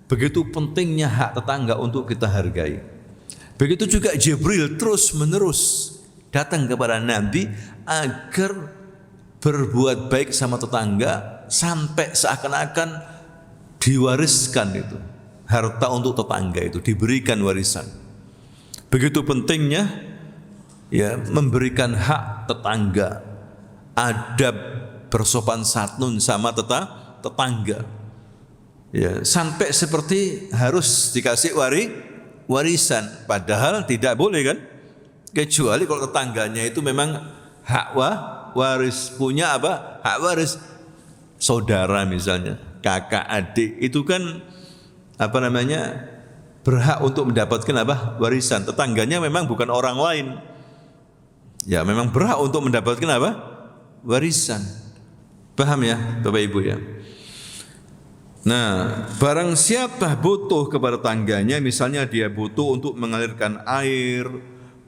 Begitu pentingnya hak tetangga untuk kita hargai. Begitu juga Jibril terus menerus datang kepada Nabi agar berbuat baik sama tetangga, sampai seakan-akan diwariskan itu harta untuk tetangga, itu diberikan warisan. Begitu pentingnya ya memberikan hak tetangga, adab bersopan santun sama tetangga, ya, sampai seperti harus dikasih warisan, padahal tidak boleh kan? Kecuali kalau tetangganya itu memang hak waris, punya apa? Hak waris. Saudara misalnya, kakak, adik, itu kan apa namanya? Berhak untuk mendapatkan apa? Warisan. Tetangganya memang bukan orang lain. Ya, memang berhak untuk mendapatkan apa? Warisan. Paham ya, Bapak Ibu ya? Nah, barang siapa butuh kepada tetangganya, misalnya dia butuh untuk mengalirkan air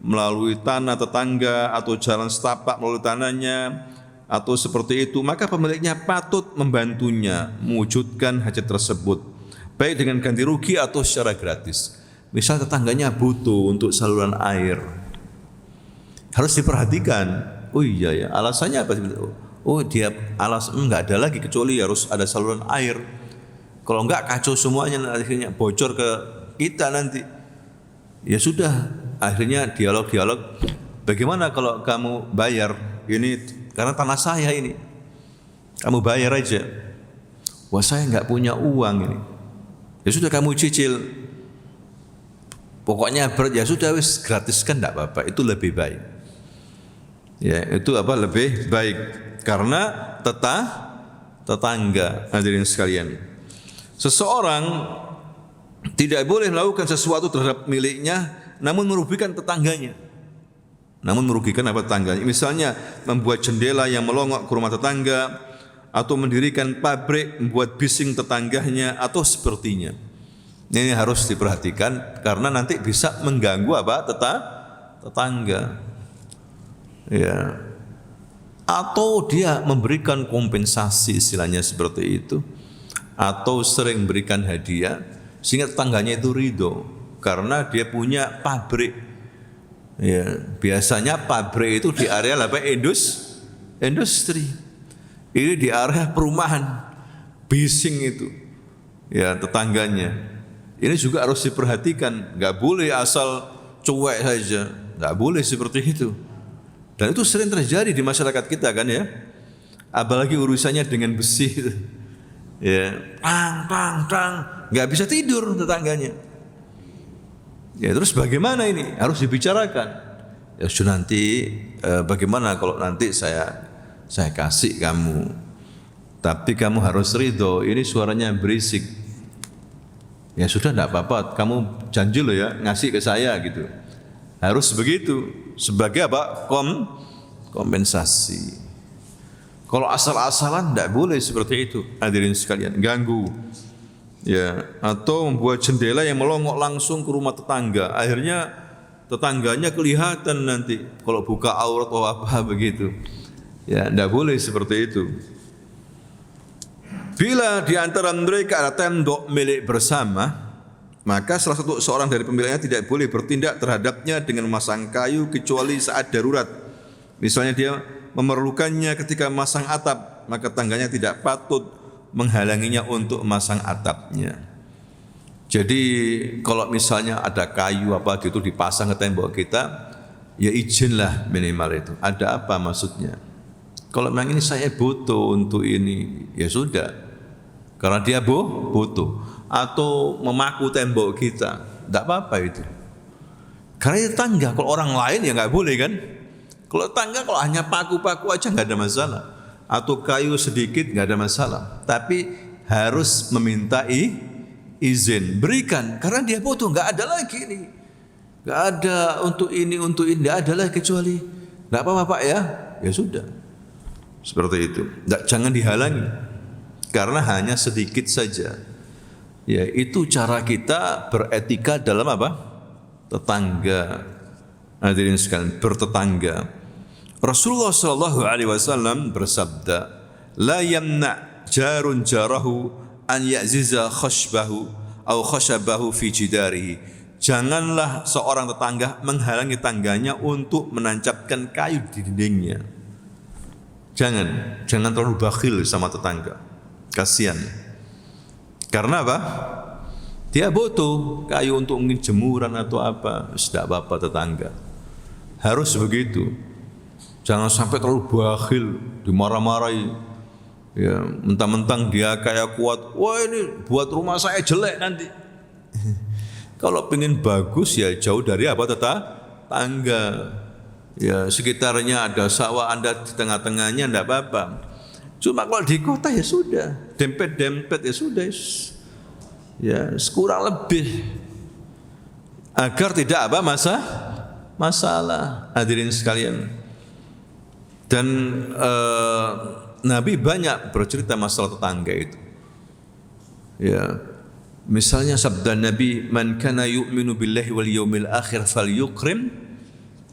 melalui tanah tetangga atau jalan setapak melalui tanahnya atau seperti itu, maka pemiliknya patut membantunya mewujudkan hajat tersebut, baik dengan ganti rugi atau secara gratis. Misal tetangganya butuh untuk saluran air, harus diperhatikan. Oh iya ya, alasannya apa? Oh dia enggak ada lagi kecuali harus ada saluran air. Kalau enggak kacau semuanya, akhirnya bocor ke kita nanti. Ya sudah, akhirnya dialog. Bagaimana kalau kamu bayar ini karena tanah saya ini? Kamu bayar aja. Wah saya enggak punya uang ini. Ya sudah kamu cicil. Pokoknya ya sudah wis gratiskan enggak apa-apa, itu lebih baik. Ya, itu apa lebih baik karena tetangga hadirin sekalian. Seseorang tidak boleh melakukan sesuatu terhadap miliknya namun merugikan tetangganya. Misalnya membuat jendela yang melongok ke rumah tetangga atau mendirikan pabrik membuat bising tetangganya atau sepertinya. Ini harus diperhatikan karena nanti bisa mengganggu apa? Tetangga. Ya. Atau dia memberikan kompensasi istilahnya seperti itu. Atau sering memberikan hadiah sehingga tetangganya itu ridho karena dia punya pabrik. Ya, biasanya pabrik itu di area apa? Industri. Ini di area perumahan, bising itu. Ya, tetangganya. Ini juga harus diperhatikan, enggak boleh asal cuek saja. Enggak boleh seperti itu. Dan itu sering terjadi di masyarakat kita kan ya. Apalagi urusannya dengan besi. Ya, tang, nggak bisa tidur tetangganya. Ya terus bagaimana ini? Harus dibicarakan. Ya sudah nanti bagaimana kalau nanti saya kasih kamu, tapi kamu harus ridho. Ini suaranya berisik. Ya sudah tidak apa-apa. Kamu janji loh ya ngasih ke saya gitu. Harus begitu sebagai apa? Kompensasi. Kalau asal-asalan tidak boleh seperti itu, hadirin sekalian, ganggu. Ya, atau membuat jendela yang melongok langsung ke rumah tetangga. Akhirnya tetangganya kelihatan nanti kalau buka aurat atau apa begitu. Ya, tidak boleh seperti itu. Bila di antara mereka ada tembok milik bersama, maka salah satu seorang dari pemiliknya tidak boleh bertindak terhadapnya dengan memasang kayu kecuali saat darurat. Misalnya dia memerlukannya ketika memasang atap, maka tangganya tidak patut menghalanginya untuk memasang atapnya. Jadi kalau misalnya ada kayu apa gitu dipasang ke tembok kita, ya izinlah minimal itu. Ada apa maksudnya? Kalau memang ini saya butuh untuk ini, ya sudah. Karena dia butuh. Atau memaku tembok kita, tidak apa-apa itu. Karena itu tangga, kalau orang lain ya nggak boleh kan? Kalau tangga kalau hanya paku-paku aja nggak ada masalah, atau kayu sedikit nggak ada masalah. Tapi harus meminta izin, berikan karena dia butuh. Nggak ada lagi ini, nggak ada untuk ini nggak ada lagi kecuali nggak apa-apa Pak ya sudah seperti itu. Jangan dihalangi karena hanya sedikit saja. Ya itu cara kita beretika dalam apa? Tetangga. Hadirin sekalian, bertetangga. Rasulullah sallallahu alaihi wasallam bersabda, "La yamna jarun jarahu an ya'ziza khashbahu aw khashabahu fi jidarihi." Janganlah seorang tetangga menghalangi tangganya untuk menancapkan kayu di dindingnya. Jangan terlalu bakhil sama tetangga. Kasihan. Karena apa? Dia butuh kayu untuk mungkin jemuran atau apa. Tidak apa-apa tetangga. Harus begitu. Jangan sampai terlalu bakhil, dimarah-marahi. Ya, mentang-mentang dia kayak kuat. Wah ini buat rumah saya jelek nanti. Kalau pengen bagus ya jauh dari apa tetangga. Ya sekitarnya ada sawah, Anda di tengah-tengahnya enggak apa-apa. Cuma kalau di kota ya sudah, dempet-dempet ya sudah. Ya kurang lebih agar tidak apa masalah hadirin sekalian. Dan Nabi banyak bercerita masalah tetangga itu. Ya, misalnya sabda Nabi, "Man kana yu'minu billahi wal yawmil akhir falyukrim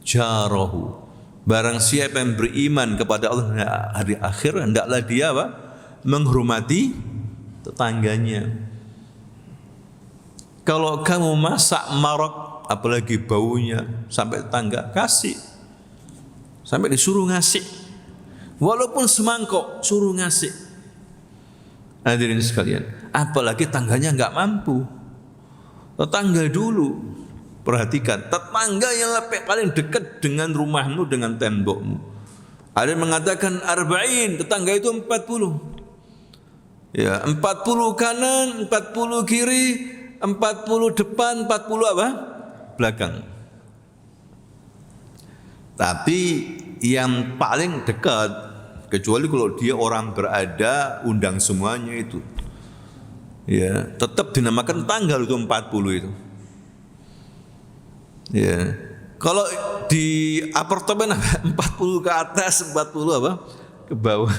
jarahu." Barang siapa yang beriman kepada Allah dan hari akhir, hendaklah dia apa? Menghormati tetangganya. Kalau kamu masak marok, apalagi baunya sampai tetangga, kasih. Sampai disuruh ngasih. Walaupun semangkok, suruh ngasih. Hadirin sekalian, apalagi tangganya enggak mampu. Tetangga dulu. Perhatikan, tetangga yang paling dekat dengan rumahmu, dengan tembokmu. Ada yang mengatakan arba'in, tetangga itu 40. Ya, 40 kanan, 40 kiri, 40 depan, 40 apa? Belakang. Tapi yang paling dekat, kecuali kalau dia orang berada, undang semuanya itu. Ya, tetap dinamakan tanggal itu 40 itu. Ya. Kalau di apartemen 40 ke atas, 40 apa? Ke bawah.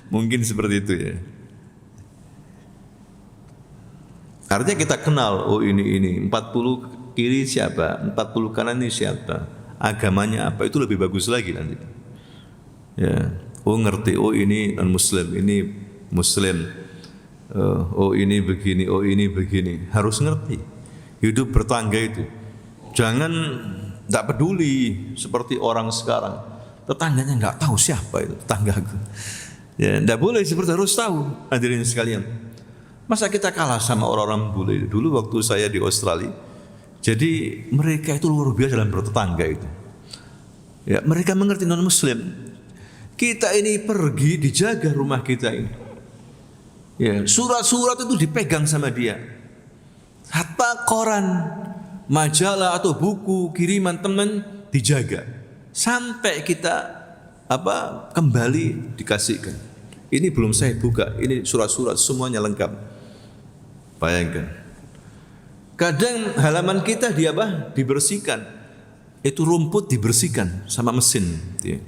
Mungkin seperti itu ya. Artinya kita kenal, oh ini 40 kiri siapa, 40 kanan ini siapa, agamanya apa, itu lebih bagus lagi nanti. Ya. Oh ngerti, oh ini non muslim, ini muslim. Oh ini begini, oh ini begini. Harus ngerti. Hidup bertangga itu. Jangan tidak peduli seperti orang sekarang. Tetangganya nggak tahu siapa itu tetanggaku. Ya, tidak boleh seperti harus tahu. Hadirin sekalian. Masa kita kalah sama orang-orang bule? Dulu waktu saya di Australia, jadi mereka itu luar biasa dalam bertetangga itu. Ya, mereka mengerti non Muslim. Kita ini pergi dijaga rumah kita ini. Ya, surat-surat itu dipegang sama dia. Hatta koran, majalah atau buku kiriman teman dijaga sampai kita kembali dikasihkan. Ini belum saya buka, ini surat-surat semuanya lengkap. Bayangkan. Kadang halaman kita dibersihkan. Itu rumput dibersihkan sama mesin, ya.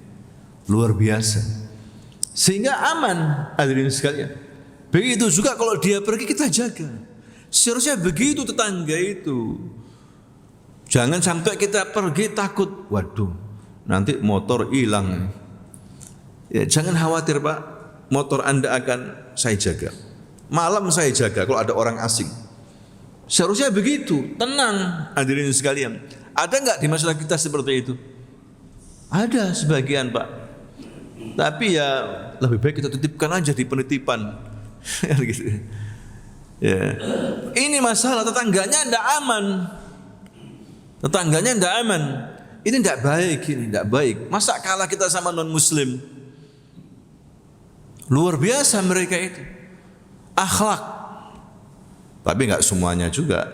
Luar biasa. Sehingga aman, hadirin sekalian. Begitu juga kalau dia pergi kita jaga. Seharusnya begitu tetangga itu. Jangan sampai kita pergi takut, waduh, nanti motor hilang. Ya, jangan khawatir Pak, motor Anda akan saya jaga. Malam saya jaga kalau ada orang asing. Seharusnya begitu, tenang hadirin sekalian. Ada enggak di masyarakat kita seperti itu? Ada sebagian Pak. Tapi ya lebih baik kita titipkan aja di penitipan. Gitu. Ya. Ini masalah tetangganya tidak aman. Tetangganya tidak aman. Ini tidak baik, ini tidak baik. Masa kalah kita sama non muslim? Luar biasa mereka itu. Akhlak. Tapi enggak semuanya juga.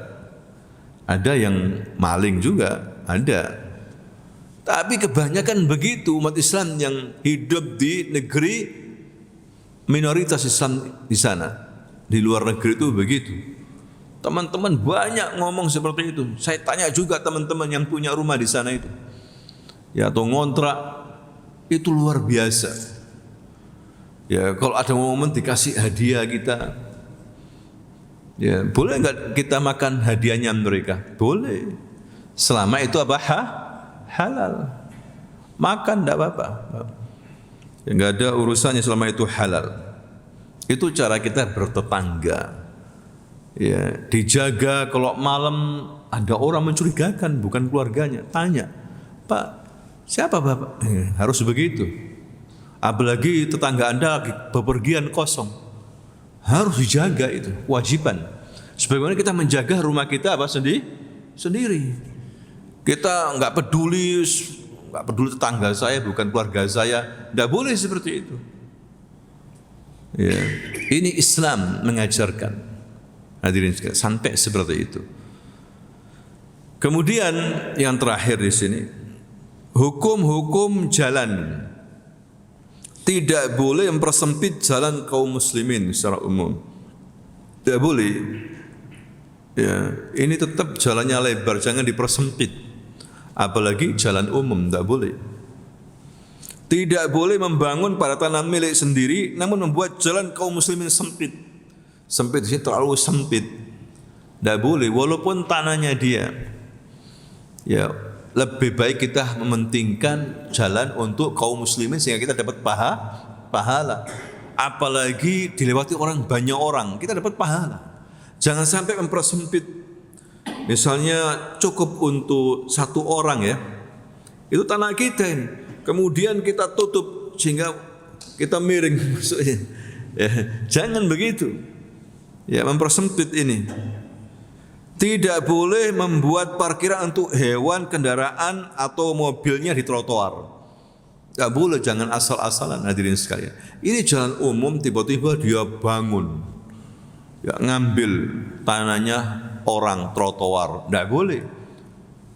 Ada yang maling juga, ada. Tapi kebanyakan begitu umat Islam yang hidup di negeri minoritas Islam di sana. Di luar negeri itu begitu. Teman-teman banyak ngomong seperti itu. Saya tanya juga teman-teman yang punya rumah di sana itu. Ya atau ngontrak, itu luar biasa. Ya kalau ada momen dikasih hadiah kita, ya boleh enggak kita makan hadiahnya mereka? Boleh. Selama itu apa? Halal. Makan enggak apa-apa. Ya, enggak ada urusannya selama itu halal. Itu cara kita bertetangga. Ya, dijaga kalau malam ada orang mencurigakan bukan keluarganya, tanya, "Pak, siapa Bapak?" Harus begitu. Apalagi tetangga Anda bepergian kosong. Harus dijaga itu, kewajiban. Sebagaimana kita menjaga rumah kita sendiri. Kita enggak peduli tetangga saya bukan keluarga saya, enggak boleh seperti itu. Ya, ini Islam mengajarkan. Hadirin sekalian, sampai seperti itu. Kemudian yang terakhir di sini, hukum-hukum jalan. Tidak boleh mempersempit jalan kaum muslimin secara umum. Tidak boleh. Ya, ini tetap jalannya lebar, jangan dipersempit. Apalagi jalan umum, tidak boleh. Tidak boleh membangun pada tanah milik sendiri, namun membuat jalan kaum muslimin sempit. Sempit di sini terlalu sempit. Tidak boleh, walaupun tanahnya dia. Ya, lebih baik kita mementingkan jalan untuk kaum muslimin sehingga kita dapat pahala. Apalagi dilewati banyak orang, kita dapat pahala. Jangan sampai mempersempit. Misalnya cukup untuk satu orang ya, itu tanah kita ini. Kemudian kita tutup sehingga kita miring maksudnya. Ya, jangan begitu. Ya, mempersempit ini. Tidak boleh membuat parkiran untuk hewan, kendaraan atau mobilnya di trotoar. Tidak boleh, jangan asal-asalan hadirin sekalian. Ini jalan umum tiba-tiba dia bangun. Ya, ngambil tanahnya orang trotoar. Tidak boleh.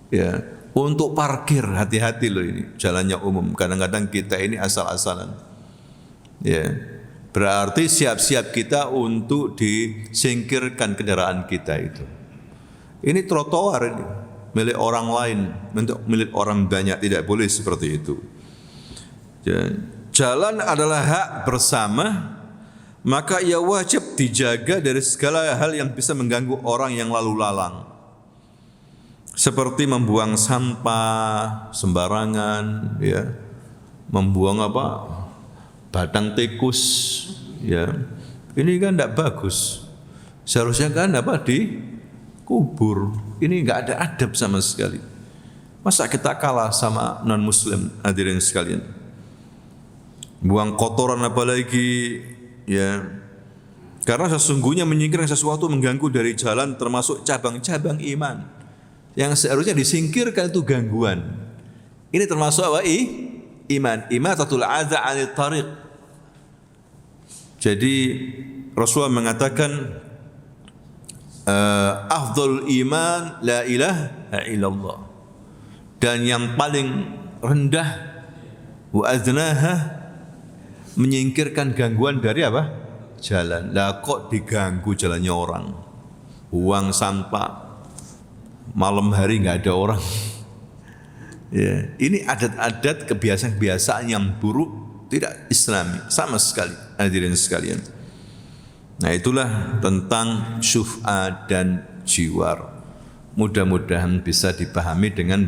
Ya, untuk parkir hati-hati loh ini. Jalannya umum. Kadang-kadang kita ini asal-asalan. Ya. Berarti siap-siap kita untuk disingkirkan kendaraan kita itu. Ini trotoar ini, milik orang lain, milik orang banyak, tidak boleh seperti itu. Jalan adalah hak bersama, maka ia wajib dijaga dari segala hal yang bisa mengganggu orang yang lalu lalang. Seperti membuang sampah sembarangan, ya, membuang batang tikus, ya. Ini kan tidak bagus. Seharusnya kan kubur. Ini enggak ada adab sama sekali. Masa kita kalah sama non-muslim hadirin sekalian? Buang kotoran apalagi, ya. Karena sesungguhnya menyingkirkan sesuatu mengganggu dari jalan termasuk cabang-cabang iman. Yang seharusnya disingkirkan itu gangguan. Ini termasuk apa? Iman. Imatatul adza 'anil tariq. Jadi Rasulullah mengatakan afdhal iman la ilaha illallah, dan yang paling rendah wa adnaha menyingkirkan gangguan dari jalan. Lah kok diganggu jalannya orang, buang sampah malam hari nggak ada orang. Ya, ini adat-adat kebiasaan-kebiasaan yang buruk, tidak Islami sama sekali hadirin sekalian. Nah, itulah tentang syuf'a dan jiwar. Mudah-mudahan bisa dipahami dengan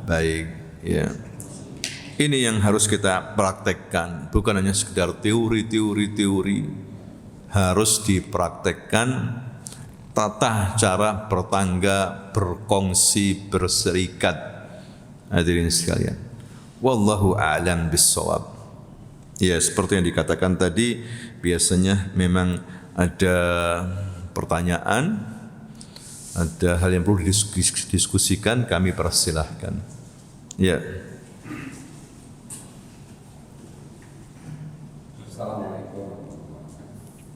baik. Ya. Ini yang harus kita praktekkan, bukan hanya sekedar teori. Harus dipraktekkan tata cara bertangga, berkongsi, berserikat. Hadirin sekalian. Wallahu a'lam bissawab. Ya, seperti yang dikatakan tadi, biasanya memang ada pertanyaan, ada hal yang perlu didiskusikan, kami persilahkan. Ya. Assalamualaikum.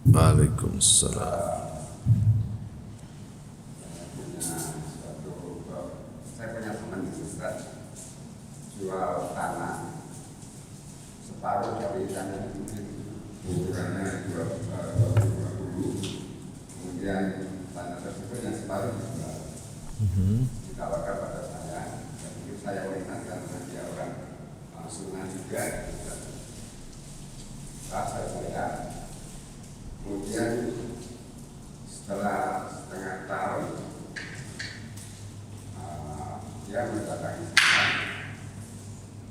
Waalaikumsalam. Saya punya teman Ustaz, jual tanah separuh dari tanah itu ukurannya 250, kemudian tanah tersebut yang separuh dijual, ditawarkan pada saya, dan mungkin saya orientasikan dengan dia orang langsungan juga, saya. Kemudian setelah setengah tahun dia mendatangi saya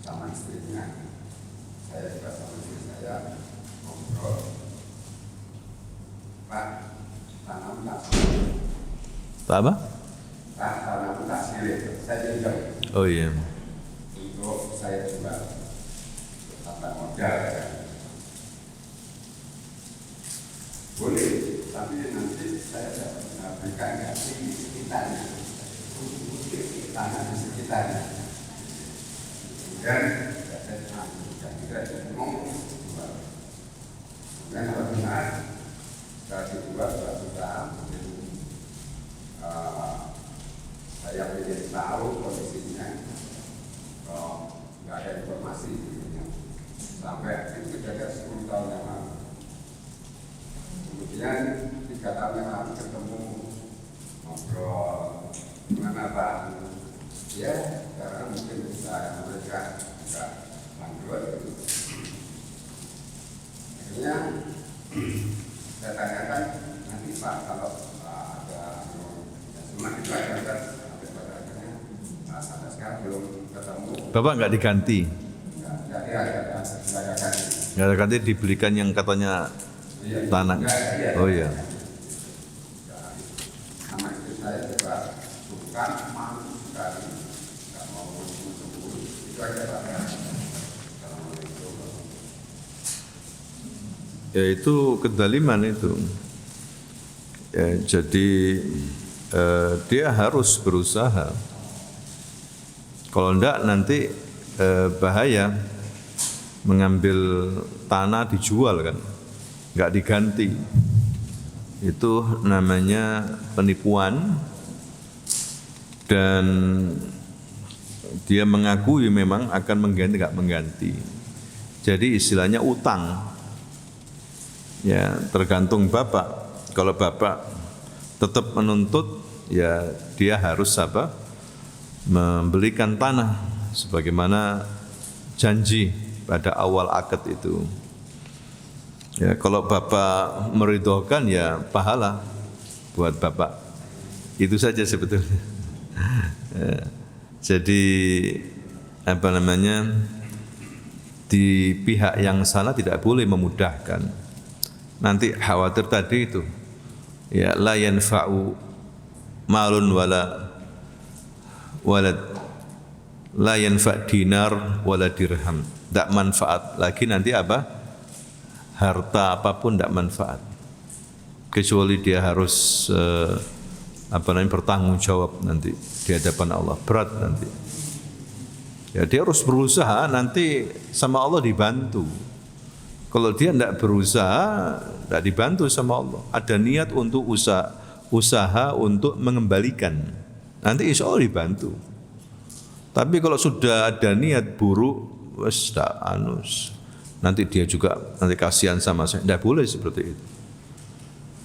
sama istrinya. Saya juga sama istri saya ngobrol, Pak, tanam tak sirik. Apa? Pak, tanam tak sirik. Saya pinjam. Oh iya. Untuk saya jual tanpa modal ya. Boleh, tapi nanti saya berikan kasih di sekitarnya, tanah di sekitarnya. Dan saya ngomong jual. Dan kalau benar, kalau dijual 2 juta, mungkin saya pilih Kemudian 3 tahun yang lalu ketemu, ngobrol, gimana Pak? Ya, sekarang mungkin bisa mereka bisa mandul gitu. Akhirnya saya tanyakan, nanti Pak kalau ada semakin banyak kan sampai pada akhirnya sampai sekarang belum ketemu. Bapak nggak diganti? Nggak ada ganti. Nggak ada ganti, dibelikan yang katanya tanah. Oh iya. Sama istri saya juga bukan malu sekali, nggak mau sembuh. Itu aja Pak. Ya itu kedaliman itu. Ya, jadi dia harus berusaha. Kalau enggak nanti bahaya, mengambil tanah dijual kan, enggak diganti. Itu namanya penipuan, dan dia mengakui memang akan mengganti, enggak mengganti. Jadi istilahnya utang. Ya, tergantung Bapak. Kalau Bapak tetap menuntut, ya dia harus apa? Membelikan tanah sebagaimana janji pada awal akad itu. Ya, kalau Bapak meridhokan, ya pahala buat Bapak. Itu saja sebetulnya. Ya, jadi apa namanya? Di pihak yang salah tidak boleh memudahkan. Nanti khawatir tadi itu, ya la yanfa'u malun wala walad, la yanfa' dinar wala dirham, tidak manfaat lagi nanti apa, harta apapun tidak manfaat, kecuali dia harus apa namanya, bertanggung jawab nanti di hadapan Allah, berat nanti. Ya dia harus berusaha, nanti sama Allah dibantu. Kalau dia tidak berusaha, tidak dibantu sama Allah. Ada niat untuk usaha untuk mengembalikan, nanti insya Allah dibantu. Tapi kalau sudah ada niat buruk, wes tak anus, nanti dia juga nanti kasihan sama saya. Tidak boleh seperti itu.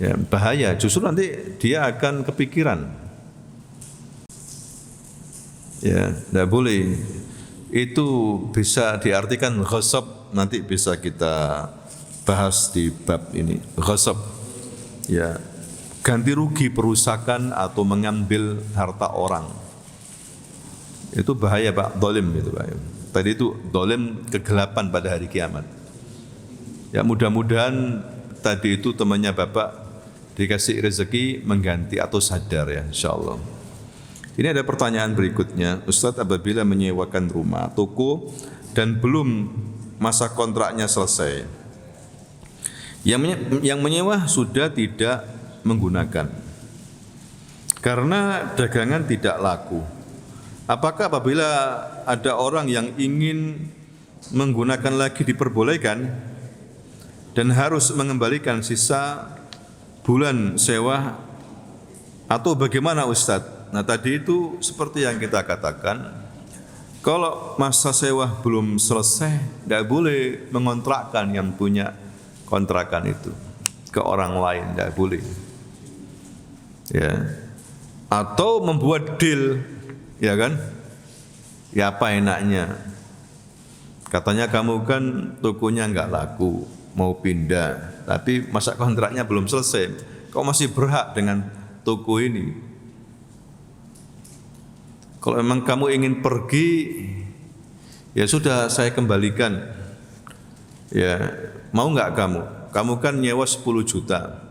Ya, bahaya. Justru nanti dia akan kepikiran. Ya, tidak boleh. Itu bisa diartikan ghasab. Nanti bisa kita bahas di bab ini. Ghasab, ya ganti rugi, perusakan atau mengambil harta orang. Itu bahaya Pak, dolim itu Pak. Tadi itu dolim, kegelapan pada hari kiamat. Ya mudah-mudahan tadi itu temannya Bapak dikasih rezeki mengganti atau sadar ya, insyaallah. Ini ada pertanyaan berikutnya, Ustadz, apabila menyewakan rumah, toko dan belum masa kontraknya selesai, yang menyewa sudah tidak menggunakan karena dagangan tidak laku, apakah apabila ada orang yang ingin menggunakan lagi diperbolehkan dan harus mengembalikan sisa bulan sewa atau bagaimana Ustadz? Nah tadi itu seperti yang kita katakan, kalau masa sewa belum selesai, tidak boleh mengontrakkan yang punya kontrakan itu ke orang lain, tidak boleh. Ya, atau membuat deal, ya kan? Ya apa enaknya? Katanya kamu kan tokonya enggak laku, mau pindah, tapi masa kontraknya belum selesai, kau masih berhak dengan toko ini. Kalau memang kamu ingin pergi, ya sudah saya kembalikan. Ya, mau enggak kamu? Kamu kan nyewa 10 juta.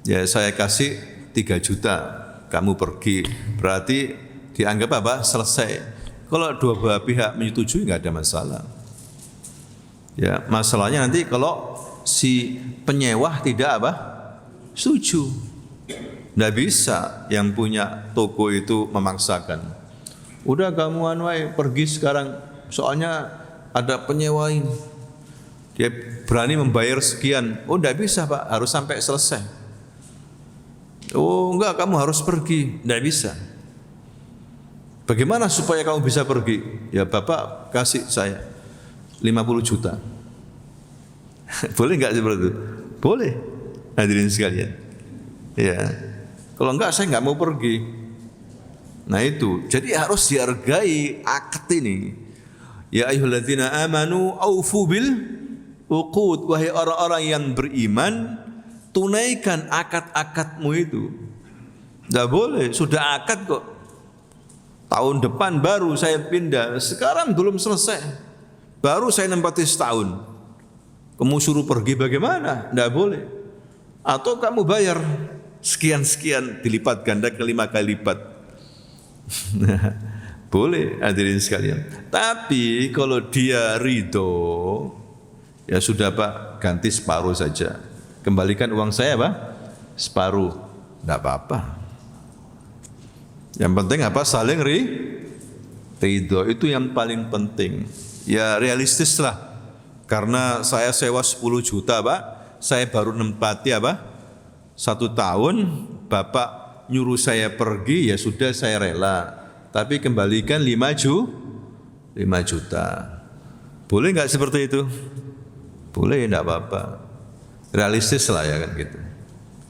Ya saya kasih 3 juta, kamu pergi. Berarti dianggap apa? Selesai. Kalau dua belah pihak menyetujui enggak ada masalah. Ya, masalahnya nanti kalau si penyewa tidak apa? Setuju. Enggak bisa yang punya toko itu memaksakan. Udah kamu pergi sekarang, soalnya ada penyewa ini. Dia berani membayar sekian. Oh enggak bisa Pak, harus sampai selesai. Oh enggak, kamu harus pergi. Enggak bisa. Bagaimana supaya kamu bisa pergi? Ya Bapak kasih saya 50 juta. Boleh enggak seperti itu? Boleh. Hadirin sekalian. Ya. Kalau enggak saya enggak mau pergi. Nah itu. Jadi harus dihargai akad ini. Ya ayyuhalladzina amanu aufu bil uqud. Wahai orang-orang yang beriman, tunaikan akad-akadmu itu. Enggak boleh, sudah akad kok. Tahun depan baru saya pindah. Sekarang belum selesai. Baru saya nempati setahun. Kamu suruh pergi bagaimana? Enggak boleh. Atau kamu bayar sekian-sekian dilipat ganda ke 5 kali lipat. Boleh hadirin sekalian. Tapi kalau dia ridho, ya sudah Pak, ganti separuh saja. Kembalikan uang saya Pak, separuh. Enggak apa-apa. Yang penting apa? Saling ridho, itu yang paling penting. Ya realistis lah. Karena saya sewa 10 juta Pak, saya baru nempati apa? 1 tahun, Bapak nyuruh saya pergi, ya sudah saya rela. Tapi kembalikan 5 juta. Boleh nggak seperti itu? Boleh, enggak apa-apa. Realistis lah ya kan gitu.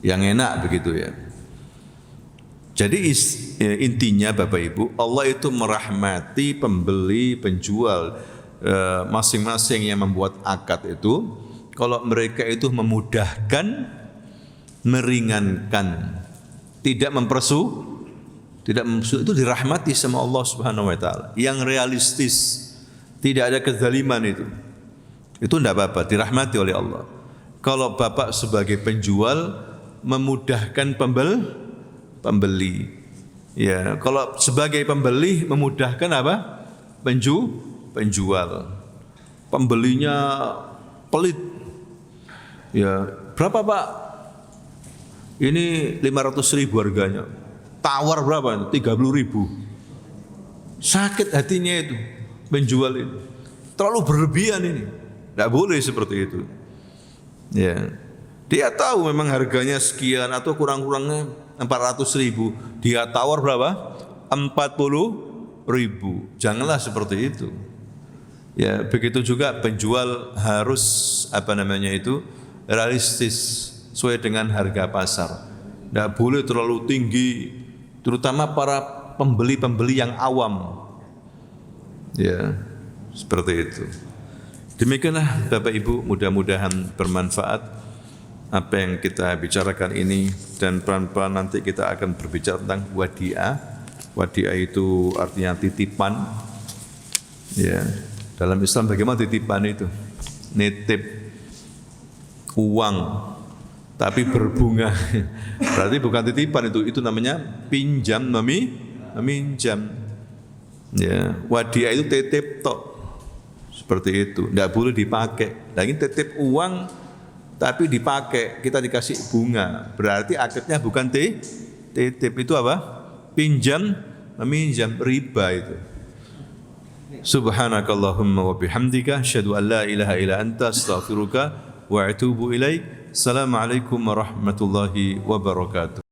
Yang enak begitu ya. Jadi intinya Bapak Ibu, Allah itu merahmati pembeli, penjual, masing-masing yang membuat akad itu. Kalau mereka itu memudahkan, meringankan, tidak mempersulit itu dirahmati sama Allah Subhanahu wa taala. Yang realistis, tidak ada kezaliman itu tidak apa-apa, dirahmati oleh Allah. Kalau Bapak sebagai penjual memudahkan pembeli. Ya, kalau sebagai pembeli memudahkan apa? Penjual. Pembelinya pelit. Ya, berapa Pak? Ini 500.000 harganya. Tawar berapa? 30.000. Sakit hatinya itu penjual itu. Terlalu berlebihan ini. Tidak boleh seperti itu. Ya. Dia tahu memang harganya sekian atau kurang-kurangnya 400.000. Dia tawar berapa? 40.000. Janganlah seperti itu. Ya, begitu juga penjual harus realistis sesuai dengan harga pasar. Tidak boleh terlalu tinggi, terutama para pembeli-pembeli yang awam. Ya, seperti itu. Demikianlah Bapak Ibu, mudah-mudahan bermanfaat apa yang kita bicarakan ini, dan pelan-pelan nanti kita akan berbicara tentang wadi'ah. Wadi'ah itu artinya titipan. Ya, dalam Islam bagaimana titipan itu? Nitip uang tapi berbunga. Berarti bukan titipan itu namanya pinjam meminjam. Ya, wadi'ah itu titip tok. Seperti itu, tidak boleh dipakai. Lagi titip uang tapi dipakai, kita dikasih bunga. Berarti akadnya bukan titip, itu apa? Pinjam meminjam, riba itu. Subhanakallahumma wa bihamdika asyhadu an la ilaha illa anta astaghfiruka wa atubu ilaik. Assalamualaikum warahmatullahi wabarakatuh.